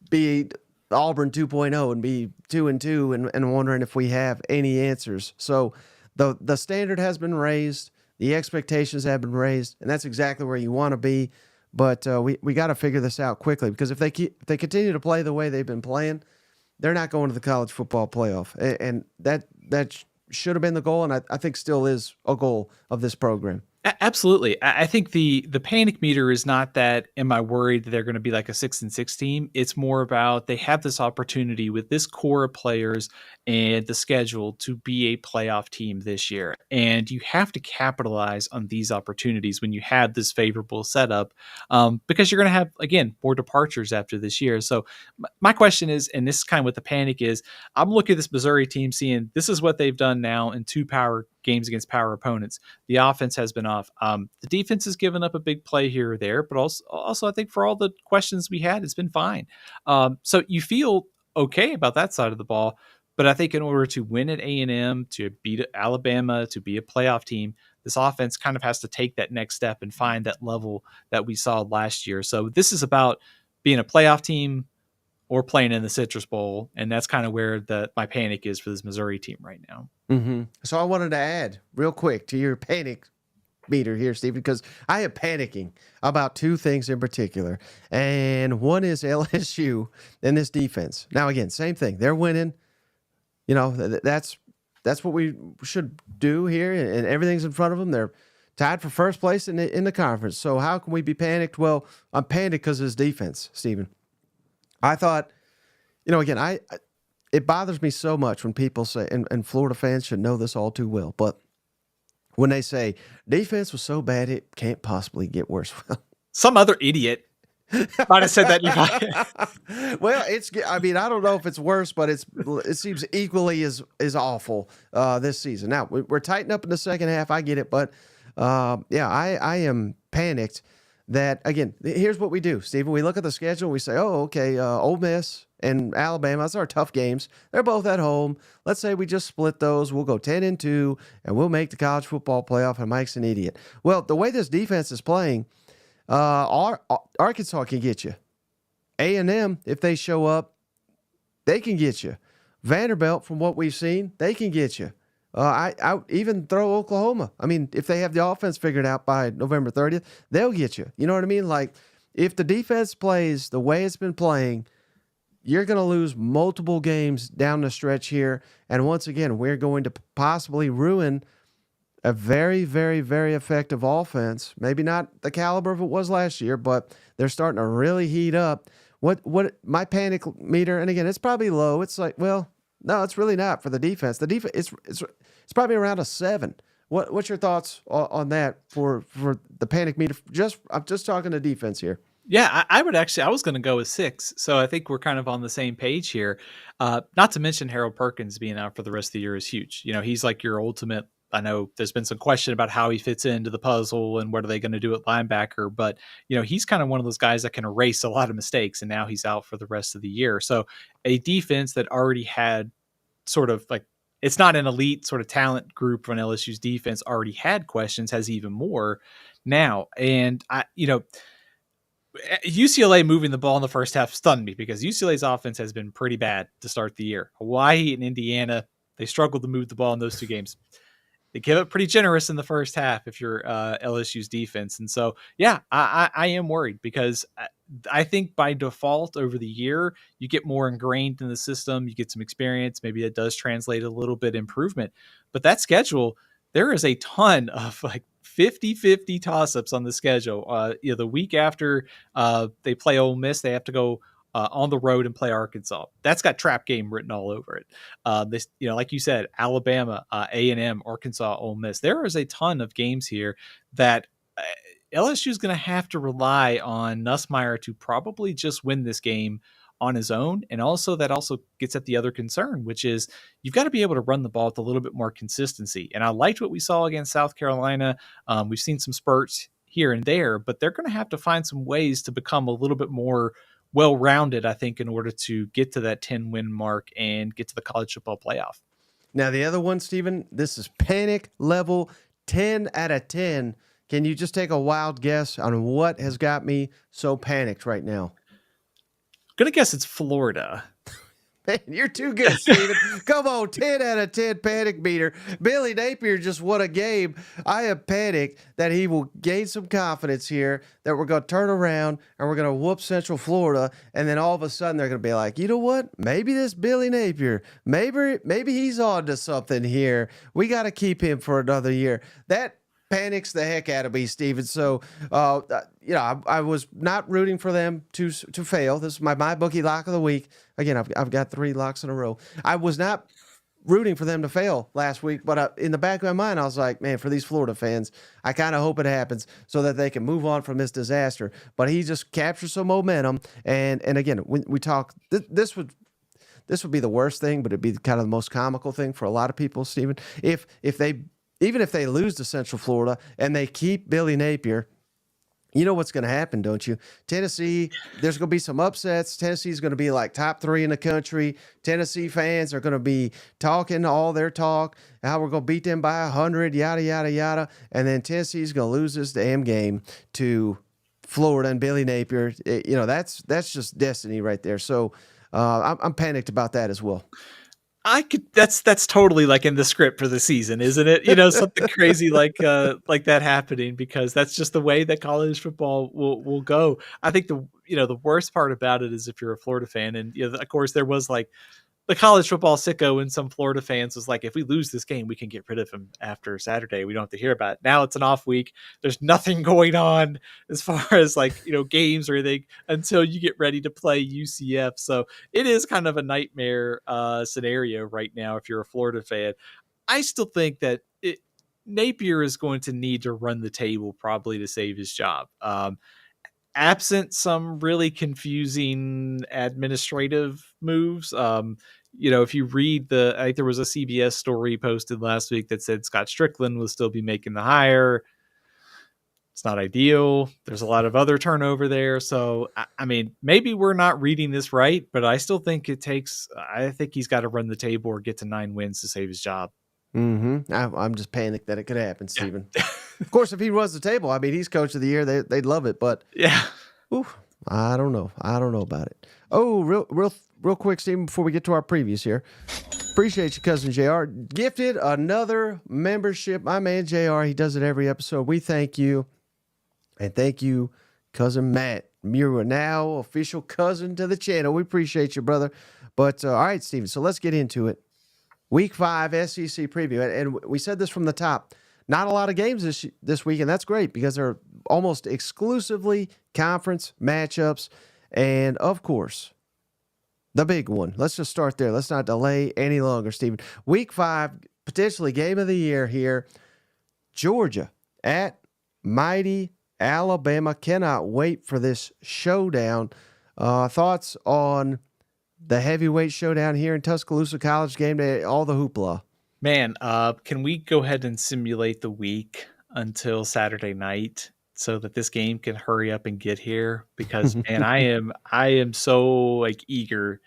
be Auburn 2.0 and be 2-2 and wondering if we have any answers. So the standard has been raised, the expectations have been raised, and that's exactly where you want to be. But we got to figure this out quickly, because if they continue to play the way they've been playing, they're not going to the college football playoff, and that should have been the goal, and I think still is a goal of this program. Absolutely. I think the panic meter is not that, am I worried that they're going to be like a 6-6 team? It's more about, they have this opportunity with this core of players and the schedule to be a playoff team this year. And you have to capitalize on these opportunities when you have this favorable setup, because you're going to have, again, more departures after this year. So my question is, and this is kind of what the panic is, I'm looking at this Missouri team saying, this is what they've done now in 2 power games against power opponents. The offense has been off. The defense has given up a big play here or there, but also I think for all the questions we had, it's been fine. So you feel okay about that side of the ball, but I think in order to win at A&M, to beat Alabama, to be a playoff team, this offense kind of has to take that next step and find that level that we saw last year. So this is about being a playoff team or playing in the Citrus Bowl, and that's kind of where my panic is for this Missouri team right now. Mm-hmm. So I wanted to add real quick to your panic meter here, Steve, because I am panicking about 2 things in particular, and one is LSU and this defense. Now, again, same thing. They're winning. That's that's what we should do here, and everything's in front of them. They're tied for first place in the conference. So how can we be panicked? Well, I'm panicked because of his defense, Stephen. I thought, again, it bothers me so much when people say, and Florida fans should know this all too well, but when they say defense was so bad it can't possibly get worse. Some other idiot might have said that. Well, I mean, I don't know if it's worse, but it seems equally as awful this season. Now we're tightening up in the second half. I get it, but yeah, I am panicked that, again, here's what we do, Stephen. We look at the schedule and we say, oh, okay, Ole Miss and Alabama, those are tough games. They're both at home. Let's say we just split those. We'll go 10-2, and we'll make the college football playoff, and Mike's an idiot. Well, the way this defense is playing, Arkansas can get you. A&M, if they show up, they can get you. Vanderbilt, from what we've seen, they can get you. I even throw Oklahoma. I mean, if they have the offense figured out by November 30th, they'll get you. You know what I mean? Like, if the defense plays the way it's been playing, you're going to lose multiple games down the stretch here. And once again, we're going to possibly ruin a very, very, very effective offense. Maybe not the caliber of it was last year, but they're starting to really heat up. What my panic meter, and again, it's probably low. It's like, well, no, it's really not for the defense. The defense, it's probably around a 7. What's your thoughts on that for the panic meter? I'm just talking to defense here. Yeah, I was going to go with 6. So I think we're kind of on the same page here. Not to mention Harold Perkins being out for the rest of the year is huge. He's like your ultimate. I know there's been some question about how he fits into the puzzle and what are they going to do at linebacker, but he's kind of one of those guys that can erase a lot of mistakes, and now he's out for the rest of the year. So a defense that already had sort of like, it's not an elite sort of talent group on LSU's defense, already had questions, has even more now. And UCLA moving the ball in the first half stunned me because UCLA's offense has been pretty bad to start the year. Hawaii and Indiana, they struggled to move the ball in those 2 games. They give it pretty generous in the first half if you're LSU's defense. And so, yeah, I am worried because I think by default over the year, you get more ingrained in the system. You get some experience. Maybe it does translate a little bit improvement. But that schedule, there is a ton of like 50-50 toss-ups on the schedule. The week after they play Ole Miss, they have to go on the road and play Arkansas. That's got trap game written all over it. This, like you said, Alabama, A&M, Arkansas, Ole Miss. There is a ton of games here that LSU is going to have to rely on Nussmeier to probably just win this game on his own. And also that also gets at the other concern, which is you've got to be able to run the ball with a little bit more consistency. And I liked what we saw against South Carolina. We've seen some spurts here and there, but they're going to have to find some ways to become a little bit more well-rounded, I think, in order to get to that 10-win mark and get to the college football playoff. Now, the other one, Stephen, this is panic level 10 out of 10. Can you just take a wild guess on what has got me so panicked right now? I'm going to guess it's Florida. Man, you're too good, Steven. Come on, 10 out of 10 panic meter. Billy Napier just won a game. I am panicked that he will gain some confidence here, that we're going to turn around and we're going to whoop Central Florida, and then all of a sudden they're going to be like, you know what? Maybe this Billy Napier, maybe he's on to something here. We got to keep him for another year. That panics the heck out of me, Steven. So, I was not rooting for them to fail. This is my bookie lock of the week. Again, I've got 3 locks in a row. I was not rooting for them to fail last week, but in the back of my mind, I was like, man, for these Florida fans, I kind of hope it happens so that they can move on from this disaster. But he just captures some momentum. And again, when we talk, this would be the worst thing, but it'd be kind of the most comical thing for a lot of people, Steven. Even if they lose to Central Florida and they keep Billy Napier, you know what's going to happen, don't you? Tennessee, there's going to be some upsets. Tennessee's going to be like top 3 in the country. Tennessee fans are going to be talking all their talk, how we're going to beat them by 100, yada, yada, yada. And then Tennessee's going to lose this damn game to Florida and Billy Napier. That's just destiny right there. So I'm panicked about that as well. That's totally like in the script for the season, isn't it? Something crazy like that happening, because that's just the way that college football will go. I think the worst part about it is if you're a Florida fan, and of course there was like the college football sicko and some Florida fans was like, if we lose this game, we can get rid of him after Saturday. We don't have to hear about it. Now it's an off week. There's nothing going on as far as games or anything until you get ready to play UCF. So it is kind of a nightmare scenario right now if you're a Florida fan. I still think that Napier is going to need to run the table probably to save his job. Absent some really confusing administrative moves. If you read I think there was a CBS story posted last week that said Scott Strickland will still be making the hire. It's not ideal. There's a lot of other turnover there. So, I mean, maybe we're not reading this right, but I still think I think he's got to run the table or get to 9 wins to save his job. I'm just panicked that it could happen, Steven. Yeah. Of course, if he runs the table, I mean, he's coach of the year. They'd love it, but yeah, I don't know. I don't know about it. Oh, real quick, Steven, before we get to our previews here. Appreciate you, cousin JR. Gifted another membership. My man JR, he does it every episode. We thank you. And thank you, cousin Matt. You are now official cousin to the channel. We appreciate you, brother. But all right, Steven, so let's get into it. Week 5 SEC preview. And we said this from the top. Not a lot of games this week, and that's great because they're almost exclusively conference matchups. And, of course, the big one. Let's just start there. Let's not delay any longer, Steven. Week 5, potentially game of the year here. Georgia at mighty Alabama. Cannot wait for this showdown. Thoughts on the heavyweight showdown here in Tuscaloosa College game day, all the hoopla? Man, can we go ahead and simulate the week until Saturday night so that this game can hurry up and get here? Because man, I am so eager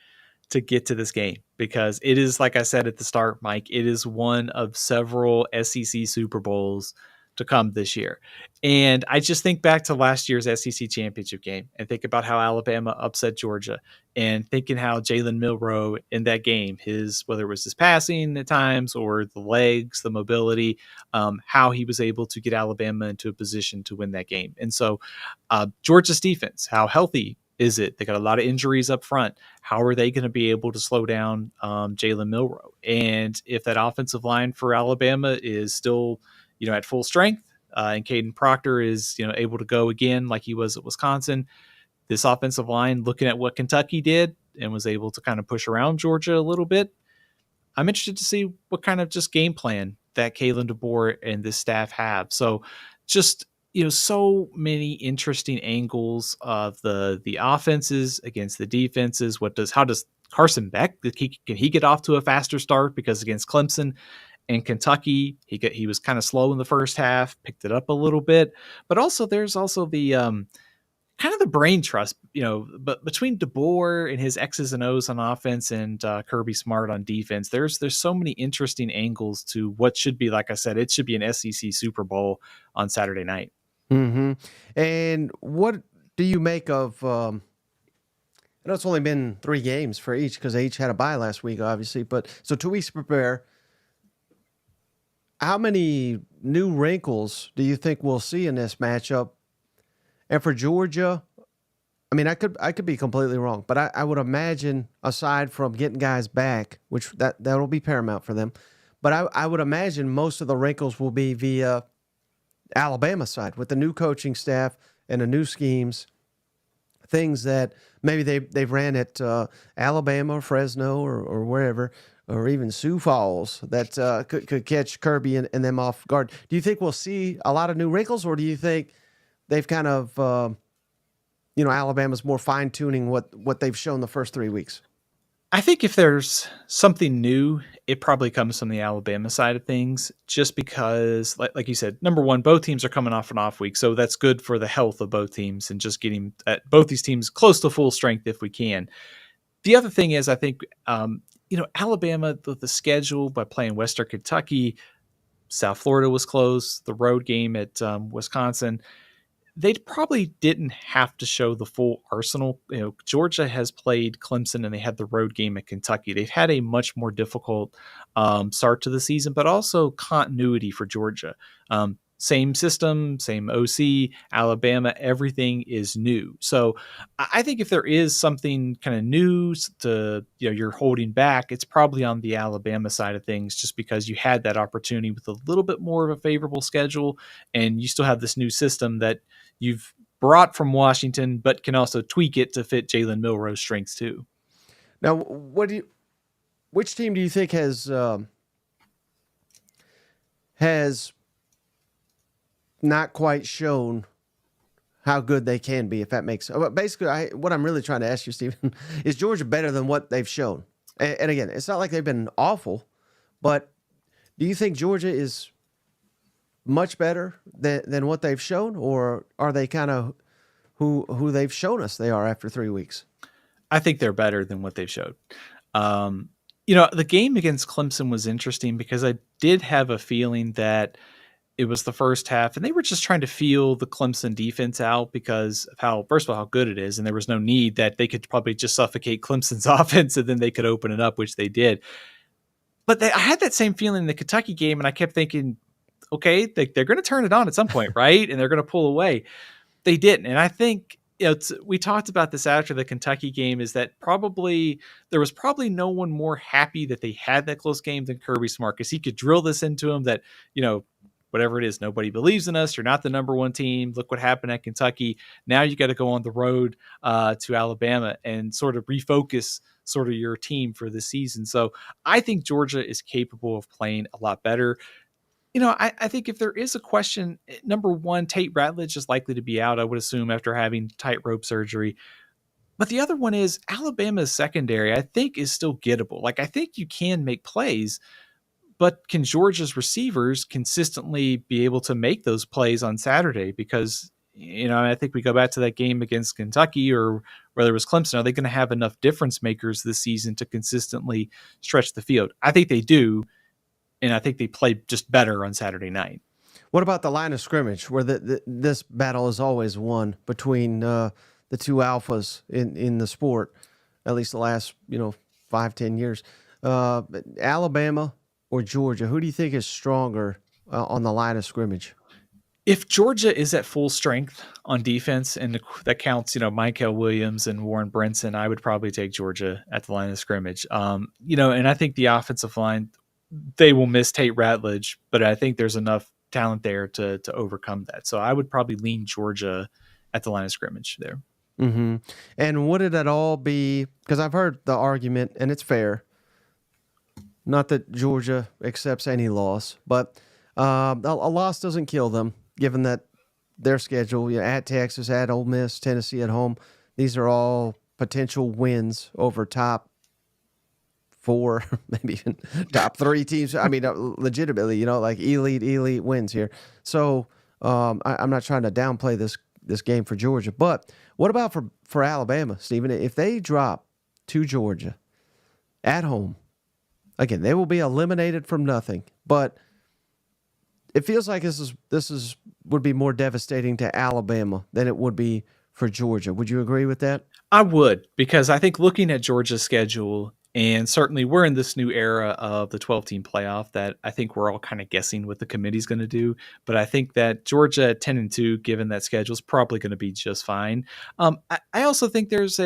to get to this game because it is, like I said at the start, Mike, it is one of several SEC Super Bowls to come this year. And I just think back to last year's SEC championship game and think about how Alabama upset Georgia and thinking how Jalen Milroe in that game, whether it was his passing at times or the legs, the mobility, how he was able to get Alabama into a position to win that game. And so Georgia's defense, how healthy is it? They got a lot of injuries up front. How are they going to be able to slow down Jalen Milroe? And if that offensive line for Alabama is still at full strength, and Caden Proctor is, able to go again like he was at Wisconsin, this offensive line, looking at what Kentucky did and was able to kind of push around Georgia a little bit, I'm interested to see what kind of just game plan that Kalen DeBoer and this staff have. So just, so many interesting angles of the offenses against the defenses. How does Carson Beck, can he get off to a faster start? Because against Clemson and Kentucky, he was kind of slow in the first half, picked it up a little bit, but also there's also the kind of the brain trust, but between DeBoer and his X's and O's on offense and Kirby Smart on defense, there's so many interesting angles to what should be, like I said, it should be an SEC Super Bowl on Saturday night. Mm-hmm. And what do you make of? I know it's only been 3 games for each because they each had a bye last week, obviously, but so 2 weeks to prepare. How many new wrinkles do you think we'll see in this matchup? And for Georgia, I mean, I could be completely wrong, but I would imagine, aside from getting guys back, which that'll be paramount for them, but I would imagine most of the wrinkles will be via Alabama side with the new coaching staff and the new schemes, things that maybe they've ran at Alabama or Fresno or wherever, or even Sioux Falls that could catch Kirby and them off guard. Do you think we'll see a lot of new wrinkles, or do you think they've kind of, Alabama's more fine-tuning what they've shown the first 3 weeks? I think if there's something new, it probably comes from the Alabama side of things, just because, like you said, number one, both teams are coming off an off week, so that's good for the health of both teams and just getting both these teams close to full strength if we can. The other thing is, I think, Alabama, the schedule by playing Western Kentucky, South Florida was close, the road game at Wisconsin, they probably didn't have to show the full arsenal. Georgia has played Clemson and they had the road game at Kentucky. They've had a much more difficult start to the season, but also continuity for Georgia. same system, same OC, Alabama, everything is new. So I think if there is something kind of new to, you're holding back, it's probably on the Alabama side of things, just because you had that opportunity with a little bit more of a favorable schedule, and you still have this new system that you've brought from Washington, but can also tweak it to fit Jalen Milroe's strengths too. Now, which team do you think has not quite shown how good they can be, if that makes sense? Basically, what I'm really trying to ask you, Stephen, is Georgia better than what they've shown? And again, it's not like they've been awful, but do you think Georgia is much better than what they've shown, or are they kind of who they've shown us they are after 3 weeks? I think they're better than what they've showed. The game against Clemson was interesting because I did have a feeling that it was the first half and they were just trying to feel the Clemson defense out because of first of all, how good it is. And there was no need that they could probably just suffocate Clemson's offense and then they could open it up, which they did. But I had that same feeling in the Kentucky game, and I kept thinking, okay, they're going to turn it on at some point, right? And they're going to pull away. They didn't. And I think we talked about this after the Kentucky game, is that there was probably no one more happy that they had that close game than Kirby Smart, because he could drill this into them that, whatever it is, nobody believes in us. You're not the number one team. Look what happened at Kentucky. Now you got to go on the road to Alabama and sort of refocus sort of your team for the season. So I think Georgia is capable of playing a lot better. I think if there is a question, number one, Tate Ratledge is likely to be out, I would assume, after having tightrope surgery. But the other one is Alabama's secondary, I think, is still gettable. Like, I think you can make plays, but can Georgia's receivers consistently be able to make those plays on Saturday? Because, I think we go back to that game against Kentucky or whether it was Clemson. Are they going to have enough difference makers this season to consistently stretch the field? I think they do. And I think they played just better on Saturday night. What about the line of scrimmage, where this battle is always won between the two alphas in the sport, at least the last 5-10 years? Alabama or Georgia, who do you think is stronger on the line of scrimmage? If Georgia is at full strength on defense, and that counts, Michael Williams and Warren Brinson, I would probably take Georgia at the line of scrimmage. And I think the offensive line, they will miss Tate Ratledge, but I think there's enough talent there to overcome that. So I would probably lean Georgia at the line of scrimmage there. Mm-hmm. And would it at all be, because I've heard the argument, and it's fair, not that Georgia accepts any loss, but a loss doesn't kill them, given that their schedule, at Texas, at Ole Miss, Tennessee at home, these are all potential wins over top 4, maybe even top 3 teams. I mean, legitimately, like elite wins here. So I'm not trying to downplay this game for Georgia, but what about for Alabama, Stephen? If they drop to Georgia at home, again, they will be eliminated from nothing, but it feels like this would be more devastating to Alabama than it would be for Georgia. Would you agree with that? I would, because I think looking at Georgia's schedule, and certainly we're in this new era of the 12-team playoff that I think we're all kind of guessing what the committee's going to do. But I think that Georgia at 10-2, given that schedule, is probably going to be just fine. I also think there's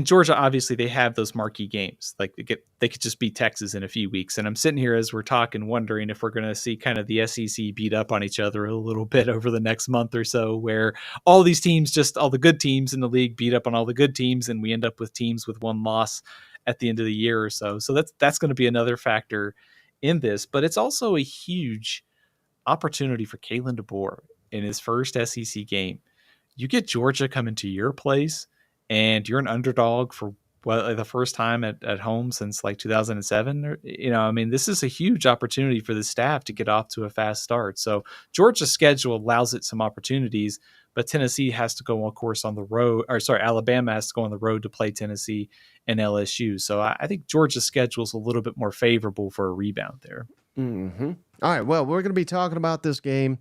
Georgia, obviously they have those marquee games. Like they could just beat Texas in a few weeks. And I'm sitting here as we're talking, wondering if we're going to see kind of the SEC beat up on each other a little bit over the next month or so, where all these teams, all the good teams in the league, beat up on all the good teams, and we end up with teams with one loss at the end of the year or so. So that's going to be another factor in this. But it's also a huge opportunity for Kalen DeBoer in his first SEC game. You get Georgia coming to your place, and you're an underdog for the first time at home since like 2007. This is a huge opportunity for the staff to get off to a fast start. So Georgia's schedule allows it some opportunities, but Tennessee has to go, of course, on the road. Alabama has to go on the road to play Tennessee and LSU. So I think Georgia's schedule is a little bit more favorable for a rebound there. Mm-hmm. All right. Well, we're going to be talking about this game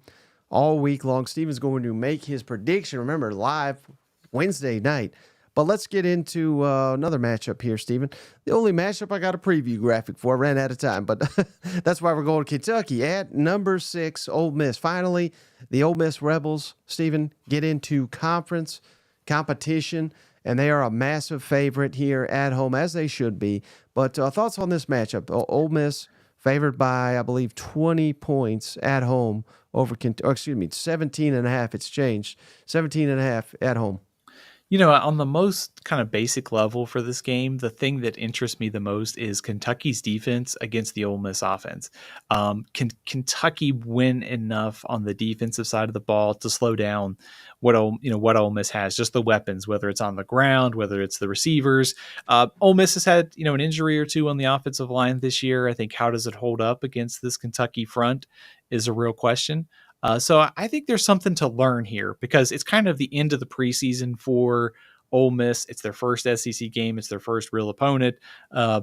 all week long. Steven's going to make his prediction. Remember, live Wednesday night. But let's get into another matchup here, Steven. The only matchup I got a preview graphic for. I ran out of time, but that's why we're going to Kentucky at number 6, Ole Miss. Finally, the Ole Miss Rebels, Steven, get into conference competition, and they are a massive favorite here at home, as they should be. But thoughts on this matchup? Ole Miss favored by, I believe, 20 points at home over, 17 and a half. It's changed. 17 and a half at home. On the most kind of basic level for this game, the thing that interests me the most is Kentucky's defense against the Ole Miss offense. Can Kentucky win enough on the defensive side of the ball to slow down what Ole Miss has? Just the weapons, whether it's on the ground, whether it's the receivers. Ole Miss has had an injury or two on the offensive line this year. I think how does it hold up against this Kentucky front is a real question. So I think there's something to learn here because it's kind of the end of the preseason for Ole Miss. It's their first SEC game. It's their first real opponent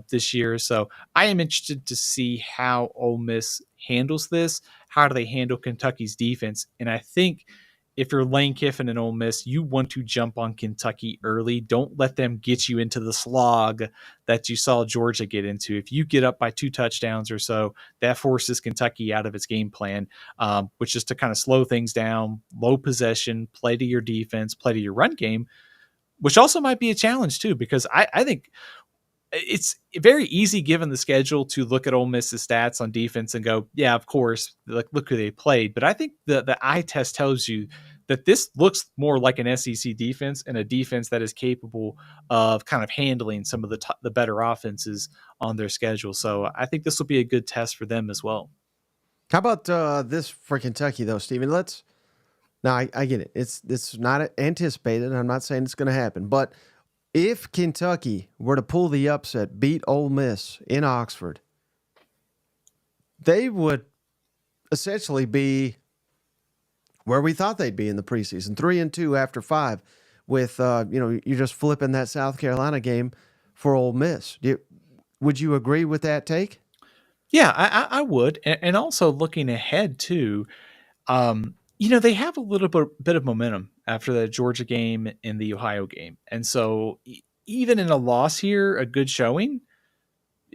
this year. So I am interested to see how Ole Miss handles this. How do they handle Kentucky's defense? And I think if you're Lane Kiffin and Ole Miss, you want to jump on Kentucky early. Don't let them get you into the slog that you saw Georgia get into. If you get up by 2 touchdowns or so, that forces Kentucky out of its game plan, which is to kind of slow things down, low possession, play to your defense, play to your run game, which also might be a challenge too, because I think it's very easy given the schedule to look at Ole Miss's stats on defense and go, yeah, of course, look who they played. But I think the eye test tells you that this looks more like an SEC defense and a defense that is capable of kind of handling some of the better offenses on their schedule. So I think this will be a good test for them as well. How about this for Kentucky, though, Steven? Now, I get it. It's not anticipated. I'm not saying it's going to happen. But if Kentucky were to pull the upset, beat Ole Miss in Oxford, they would essentially be where we thought they'd be in the preseason, 3-2 after 5, with you're just flipping that South Carolina game for Ole Miss. Would you agree with that take? Yeah, I would, and also looking ahead too. They have a little bit of momentum after the Georgia game and the Ohio game. And so even in a loss here, a good showing,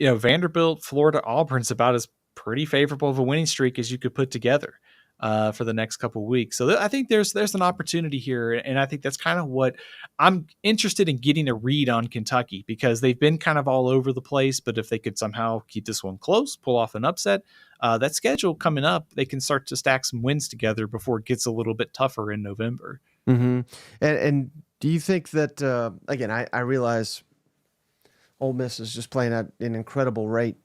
Vanderbilt, Florida, Auburn's about as pretty favorable of a winning streak as you could put together for the next couple of weeks. So I think there's an opportunity here. And I think that's kind of what I'm interested in getting a read on Kentucky, because they've been kind of all over the place. But if they could somehow keep this one close, pull off an upset, that schedule coming up, they can start to stack some wins together before it gets a little bit tougher in November. Mm-hmm. And do you think that, again, I realize Ole Miss is just playing at an incredible rate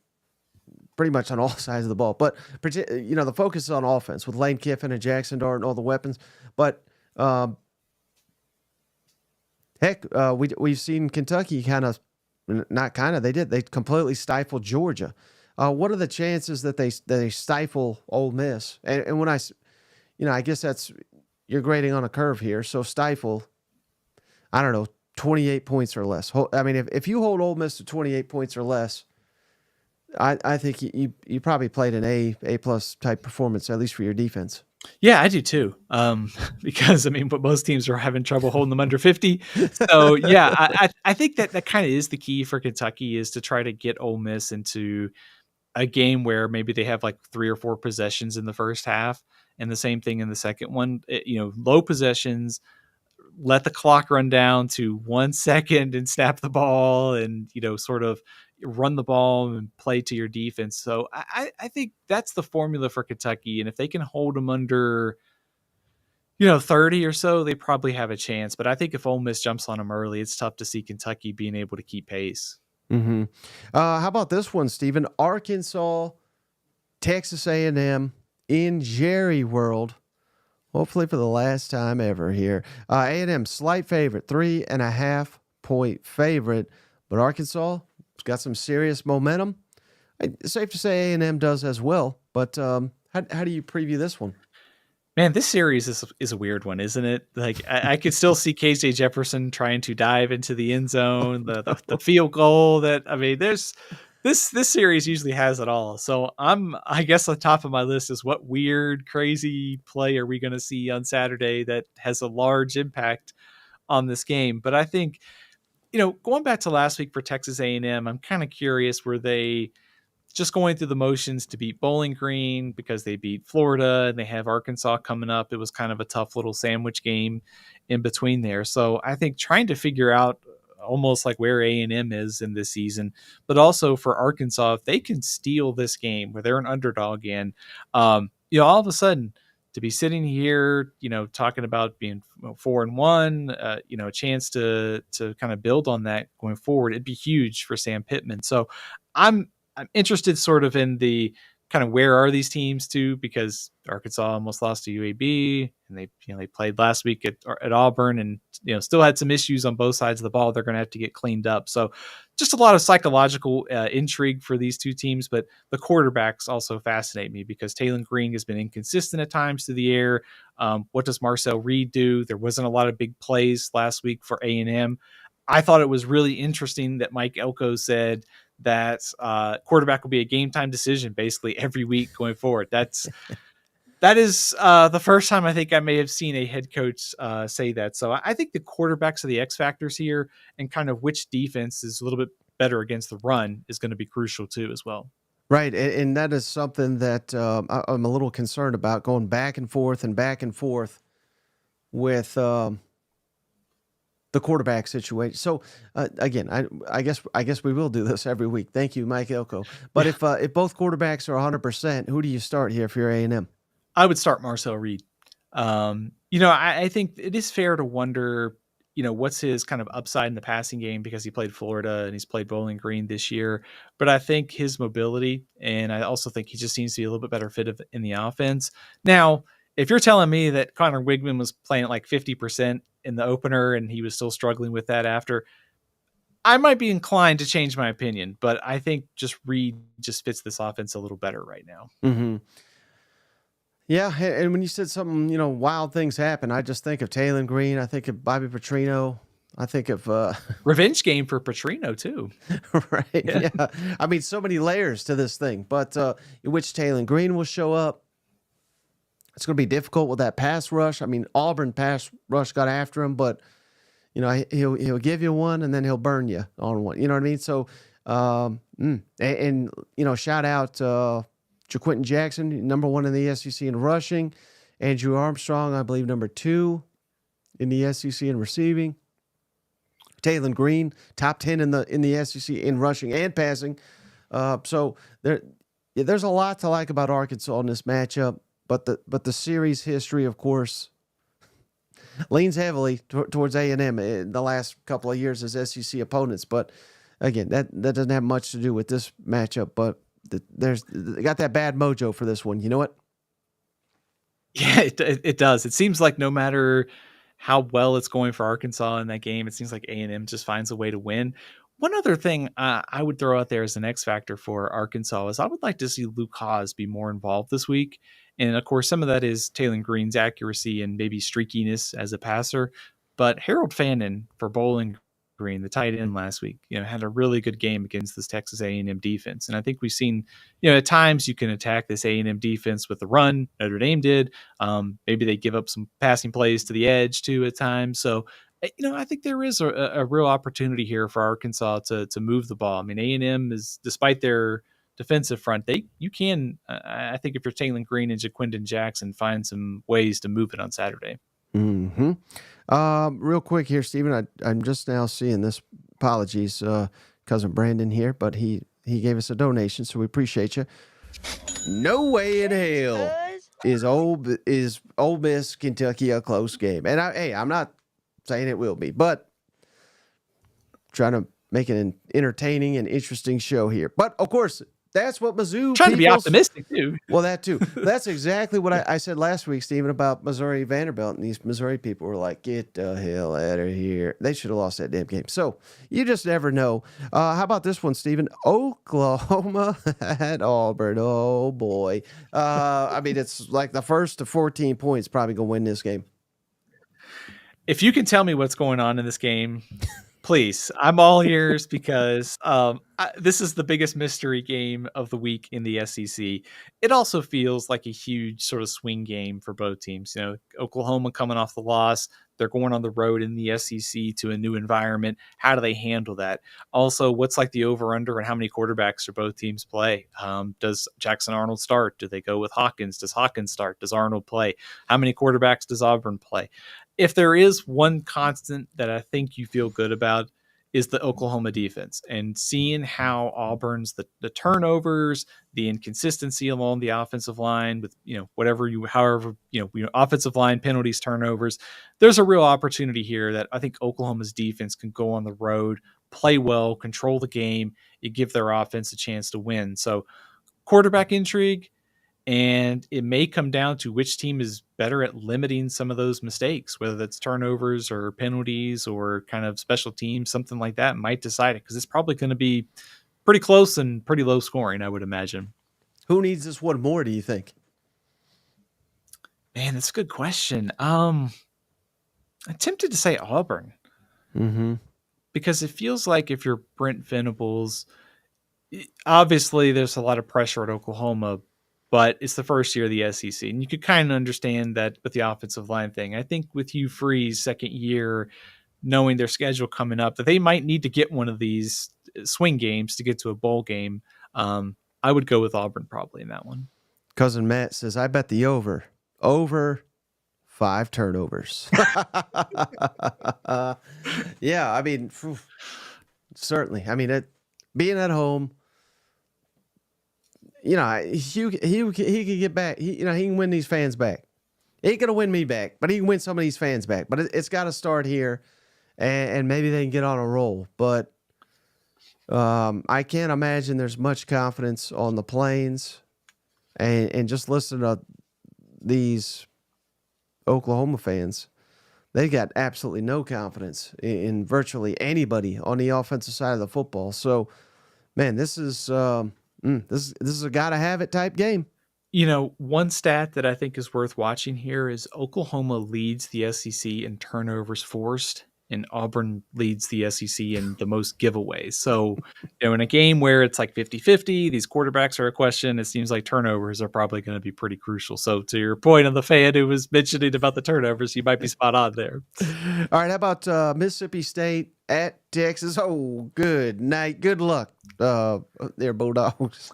pretty much on all sides of the ball. But, the focus is on offense with Lane Kiffin and Jackson Dart and all the weapons. But, we've seen Kentucky they completely stifled Georgia. What are the chances that they stifle Ole Miss? And when I guess that's, you're grading on a curve here. So stifle, I don't know, 28 points or less. I mean, if you hold Ole Miss to 28 points or less, I think you probably played an A plus type performance, at least for your defense. Yeah, I do too. Because but most teams are having trouble holding them under 50. So yeah, I think that kind of is the key for Kentucky, is to try to get Ole Miss into a game where maybe they have like 3 or 4 possessions in the first half and the same thing in the second one. Low possessions, let the clock run down to 1 second and snap the ball and, sort of run the ball and play to your defense. So I think that's the formula for Kentucky. And if they can hold them under, 30 or so, they probably have a chance. But I think if Ole Miss jumps on them early, it's tough to see Kentucky being able to keep pace. Mm-hmm. How about this one, Steven? Arkansas, Texas A&M in Jerry World. Hopefully for the last time ever here. A&M, slight favorite, 3.5 point favorite. But Arkansas has got some serious momentum. It's safe to say A&M does as well. But how do you preview this one? Man, this series is a weird one, isn't it? Like I could still see KJ Jefferson trying to dive into the end zone, the field goal. There's this series usually has it all. So I guess on top of my list is what weird, crazy play are we going to see on Saturday that has a large impact on this game? But I think going back to last week for Texas A&M, I'm kind of curious, were they just going through the motions to beat Bowling Green because they beat Florida and they have Arkansas coming up? It was kind of a tough little sandwich game in between there. So I think trying to figure out almost like where A&M is in this season, but also for Arkansas, if they can steal this game where they're an underdog in, all of a sudden to be sitting here, talking about being 4-1, a chance to kind of build on that going forward, it'd be huge for Sam Pittman. So I'm interested sort of in the kind of where are these teams too, because Arkansas almost lost to UAB and they played last week at Auburn and, still had some issues on both sides of the ball. They're going to have to get cleaned up. So just a lot of psychological intrigue for these two teams, but the quarterbacks also fascinate me because Taylor Green has been inconsistent at times through the air. What does Marcel Reed do? There wasn't a lot of big plays last week for A&M. I thought it was really interesting that Mike Elko said that quarterback will be a game time decision basically every week going forward. That is the first time I think I may have seen a head coach say that. So I think the quarterbacks are the X factors here, and kind of which defense is a little bit better against the run is going to be crucial too as well. Right, and that is something that I'm a little concerned about, going back and forth with the quarterback situation. So again, I guess we will do this every week. Thank you, Mike Elko. But if both quarterbacks are 100%, who do you start here if you're A&M? I would start Marcel Reed. I think it is fair to wonder, what's his kind of upside in the passing game because he played Florida and he's played Bowling Green this year. But I think his mobility, and I also think he just seems to be a little bit better fit in the offense. Now, if you're telling me that Connor Wigman was playing at like 50% in the opener and he was still struggling with that after, I might be inclined to change my opinion. But I think just Reed just fits this offense a little better right now. Mm-hmm. Yeah, and when you said something, wild things happen, I just think of Taylor Green. I think of Bobby Petrino. I think of revenge game for Petrino too. Right. Yeah. I mean, so many layers to this thing. But which Taylor Green will show up. It's going to be difficult with that pass rush. I mean, Auburn pass rush got after him, but he'll give you one and then he'll burn you on one. You know what I mean? So, shout out JaQuinton Jackson, number 1 in the SEC in rushing. Andrew Armstrong, I believe, number 2 in the SEC in receiving. Taylor Green, top 10 in the SEC in rushing and passing. So there's a lot to like about Arkansas in this matchup. But the series history, of course, leans heavily towards A&M in the last couple of years as SEC opponents. But again, that doesn't have much to do with this matchup. But they got that bad mojo for this one. You know what? Yeah, it does. It seems like no matter how well it's going for Arkansas in that game, it seems like A&M just finds a way to win. One other thing I would throw out there as an X factor for Arkansas is I would like to see Luke Haas be more involved this week. And of course, some of that is Taylor Green's accuracy and maybe streakiness as a passer. But Harold Fannin for Bowling Green, the tight end last week, had a really good game against this Texas A&M defense. And I think we've seen, at times you can attack this A&M defense with the run. Notre Dame did. Maybe they give up some passing plays to the edge too at times. So, I think there is a real opportunity here for Arkansas to move the ball. I mean, A&M is, despite their defensive front, I think if you're Taylor Green and JaQuinton Jackson, find some ways to move it on Saturday. Mm-hmm. Real quick here, Steven, I'm just now seeing this. Apologies, cousin Brandon here, but he gave us a donation, so we appreciate you. No way in hell is Ole Miss Kentucky a close game, and I'm not saying it will be, but trying to make it an entertaining and interesting show here. But of course, that's what Mizzou trying to be optimistic too. Well, that too. That's exactly what I said last week, Stephen, about Missouri Vanderbilt, and these Missouri people were like, "Get the hell out of here!" They should have lost that damn game. So you just never know. How about this one, Stephen? Oklahoma at Auburn. Oh boy. I mean, it's like the first to 14 points probably gonna win this game. If you can tell me what's going on in this game, please, I'm all ears because this is the biggest mystery game of the week in the SEC. It also feels like a huge sort of swing game for both teams. Oklahoma coming off the loss, They're going on the road in the SEC to a new environment. How do they handle that? Also, what's like the over-under and how many quarterbacks do both teams play? Does Jackson Arnold start? Do they go with Hawkins? Does Hawkins start? Does Arnold play? How many quarterbacks does Auburn play? If there is one constant that I think you feel good about, is the Oklahoma defense, and seeing how Auburn's the turnovers, the inconsistency along the offensive line with, however, offensive line penalties, turnovers. There's a real opportunity here that I think Oklahoma's defense can go on the road, play well, control the game. You give their offense a chance to win. So quarterback intrigue, and it may come down to which team is better at limiting some of those mistakes, whether that's turnovers or penalties or kind of special teams, something like that might decide it, because it's probably going to be pretty close and pretty low scoring, I would imagine. Who needs this one more, do you think? Man, that's a good question. I'm tempted to say Auburn. Mm-hmm. Because it feels like if you're Brent Venables, obviously there's a lot of pressure at Oklahoma, but it's the first year of the SEC, and you could kind of understand that with the offensive line thing. I think with Hugh Freeze, second year, knowing their schedule coming up, that they might need to get one of these swing games to get to a bowl game. I would go with Auburn probably in that one. Cousin Matt says, I bet the over 5 turnovers. Yeah, I mean, certainly. I mean, being at home, he can get back. He can win these fans back. He ain't gonna win me back, but he can win some of these fans back. But it's got to start here, and maybe they can get on a roll. But I can't imagine there's much confidence on the Plains, and just listen to these Oklahoma fans. They got absolutely no confidence in virtually anybody on the offensive side of the football. So, man, this is this is a gotta have it type game. One stat that I think is worth watching here is Oklahoma leads the SEC in turnovers forced, and Auburn leads the SEC in the most giveaways. So, in a game where it's like 50-50, these quarterbacks are a question, it seems like turnovers are probably going to be pretty crucial. So to your point on the fan who was mentioning about the turnovers, you might be spot on there. All right, how about Mississippi State at Texas? Oh, good night. Good luck there, Bulldogs.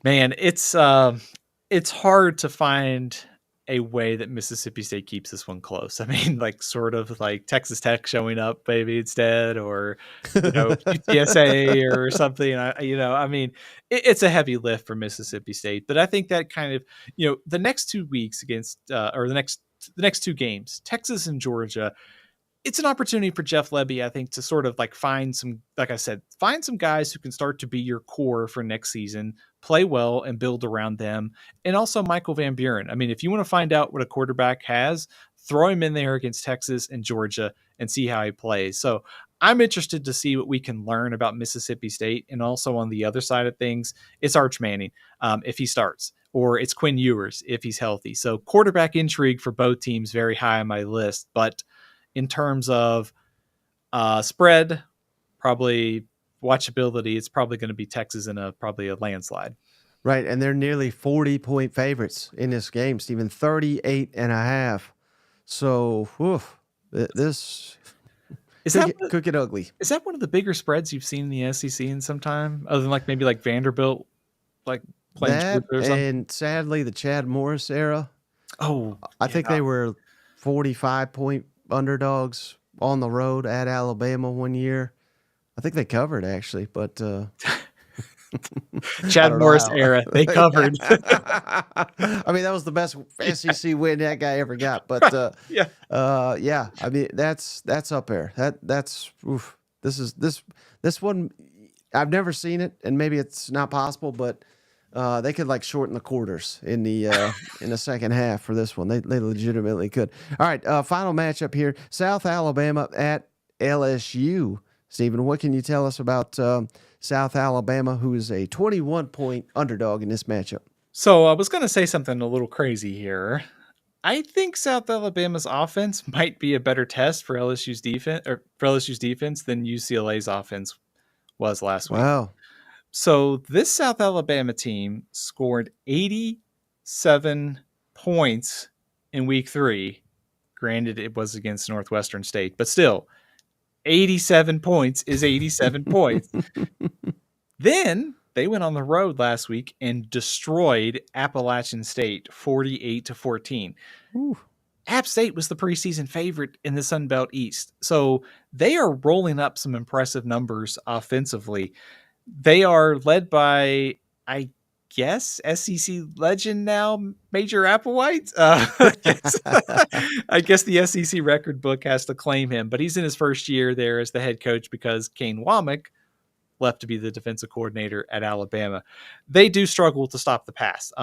Man, it's hard to find a way that Mississippi State keeps this one close. I mean, like sort of like Texas Tech showing up maybe instead, or UTSA or something. I mean, it's a heavy lift for Mississippi State, but I think that kind of the next 2 weeks against or the next 2 games, Texas and Georgia. It's an opportunity for Jeff Lebby, I think, to sort of like find some guys who can start to be your core for next season, play well and build around them. And also Michael Van Buren. I mean, if you want to find out what a quarterback has, throw him in there against Texas and Georgia and see how he plays. So I'm interested to see what we can learn about Mississippi State. And also on the other side of things, it's Arch Manning if he starts, or it's Quinn Ewers if he's healthy. So quarterback intrigue for both teams, very high on my list. But in terms of spread, probably watchability, it's probably going to be Texas in probably a landslide. Right, and they're nearly 40-point favorites in this game, Stephen, 38.5. So, this could get ugly. Is that one of the bigger spreads you've seen in the SEC in some time, other than like maybe like Vanderbilt, like playing that, or something? And sadly, the Chad Morris era. Oh, I think they were 45-point underdogs on the road at Alabama one year. I think they covered actually, but Chad Morris era, they covered. I mean, that was the best SEC win that guy ever got. But yeah. I mean, that's up there. That's oof. This one. I've never seen it, and maybe it's not possible, but they could like shorten the quarters in the second half for this one. They legitimately could. All right, final matchup here: South Alabama at LSU. Stephen, what can you tell us about South Alabama, who is a 21-point underdog in this matchup? So I was going to say something a little crazy here. I think South Alabama's offense might be a better test for LSU's defense than UCLA's offense was last week. Wow. So this South Alabama team scored 87 points in week 3. Granted, it was against Northwestern State, but still, 87 points is 87 points. Then they went on the road last week and destroyed Appalachian State 48-14. Ooh. App State was the preseason favorite in the Sun Belt East. So they are rolling up some impressive numbers offensively. They are led by, I guess, SEC legend now, Major Applewhite. I guess the SEC record book has to claim him, but he's in his first year there as the head coach because Kane Womack left to be the defensive coordinator at Alabama. They do struggle to stop the pass.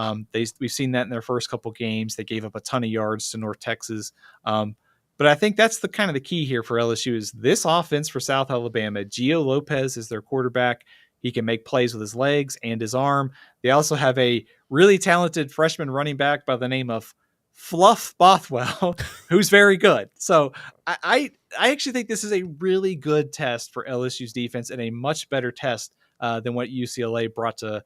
We've seen that in their first couple games. They gave up a ton of yards to North Texas. But I think that's the kind of the key here for LSU is this offense for South Alabama. Gio Lopez is their quarterback. He can make plays with his legs and his arm. They also have a really talented freshman running back by the name of Fluff Bothwell, who's very good. So I actually think this is a really good test for LSU's defense and a much better test than what UCLA brought to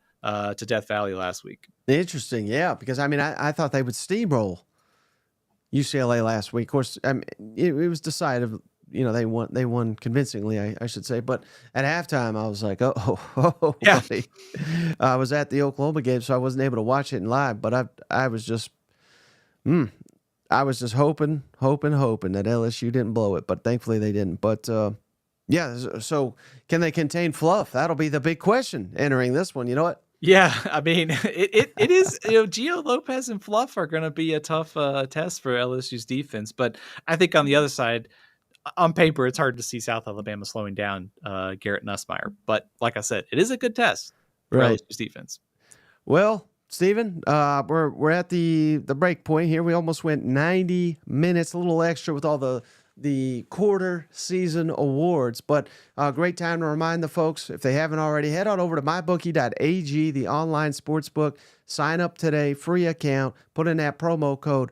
Death Valley last week. Interesting, yeah, because I thought they would steamroll UCLA last week. Of course, it was decided. They won convincingly, I should say. But at halftime, I was like, oh yeah. Buddy. I was at the Oklahoma game, so I wasn't able to watch it in live. But I was just hoping that LSU didn't blow it. But thankfully they didn't. But yeah, so can they contain Fluff? That'll be the big question entering this one. You know what? Yeah, it is. Gio Lopez and Fluff are going to be a tough test for LSU's defense. But I think on the other side, on paper, it's hard to see South Alabama slowing down Garrett Nussmeier. But like I said, it is a good test for LSU's defense. Well, Steven, we're at the break point here. We almost went 90 minutes, a little extra with all the quarter season awards. But great time to remind the folks, if they haven't already, head on over to mybookie.ag, the online sportsbook. Sign up today, free account. Put in that promo code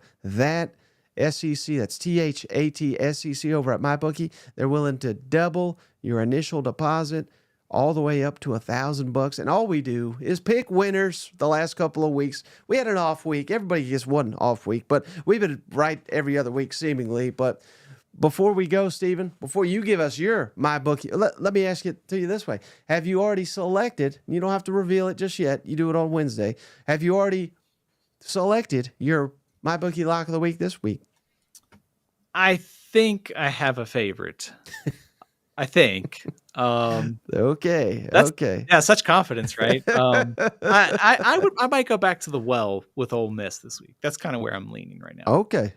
SEC, that's THAT over at MyBookie. They're willing to double your initial deposit all the way up to $1,000. And all we do is pick winners the last couple of weeks. We had an off week. Everybody gets one off week, but we've been right every other week seemingly. But before we go, Steven, before you give us your MyBookie, let me ask it to you this way. Have you already selected, you don't have to reveal it just yet, you do it on Wednesday. Have you already selected your MyBookie lock of the week this week? I think I have a favorite. I think. Okay. Yeah, such confidence, right? I might go back to the well with Ole Miss this week. That's kind of where I'm leaning right now. Okay.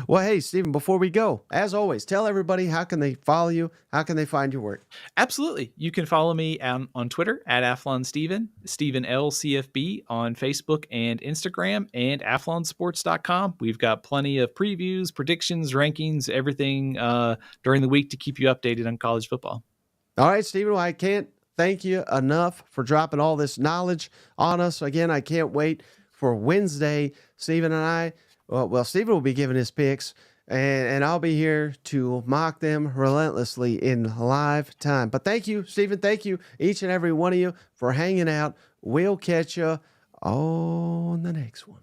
Well, hey, Steven, before we go, as always, tell everybody how can they follow you? How can they find your work? Absolutely. You can follow me on Twitter at AthlonSteven, Steven L. CFB on Facebook and Instagram, and athlonsports.com. We've got plenty of previews, predictions, rankings, everything during the week to keep you updated on college football. All right, Steven, well, I can't thank you enough for dropping all this knowledge on us. Again, I can't wait for Wednesday. Steven and I, Steven will be giving his picks, and I'll be here to mock them relentlessly in live time. But thank you, Steven. Thank you, each and every one of you, for hanging out. We'll catch you on the next one.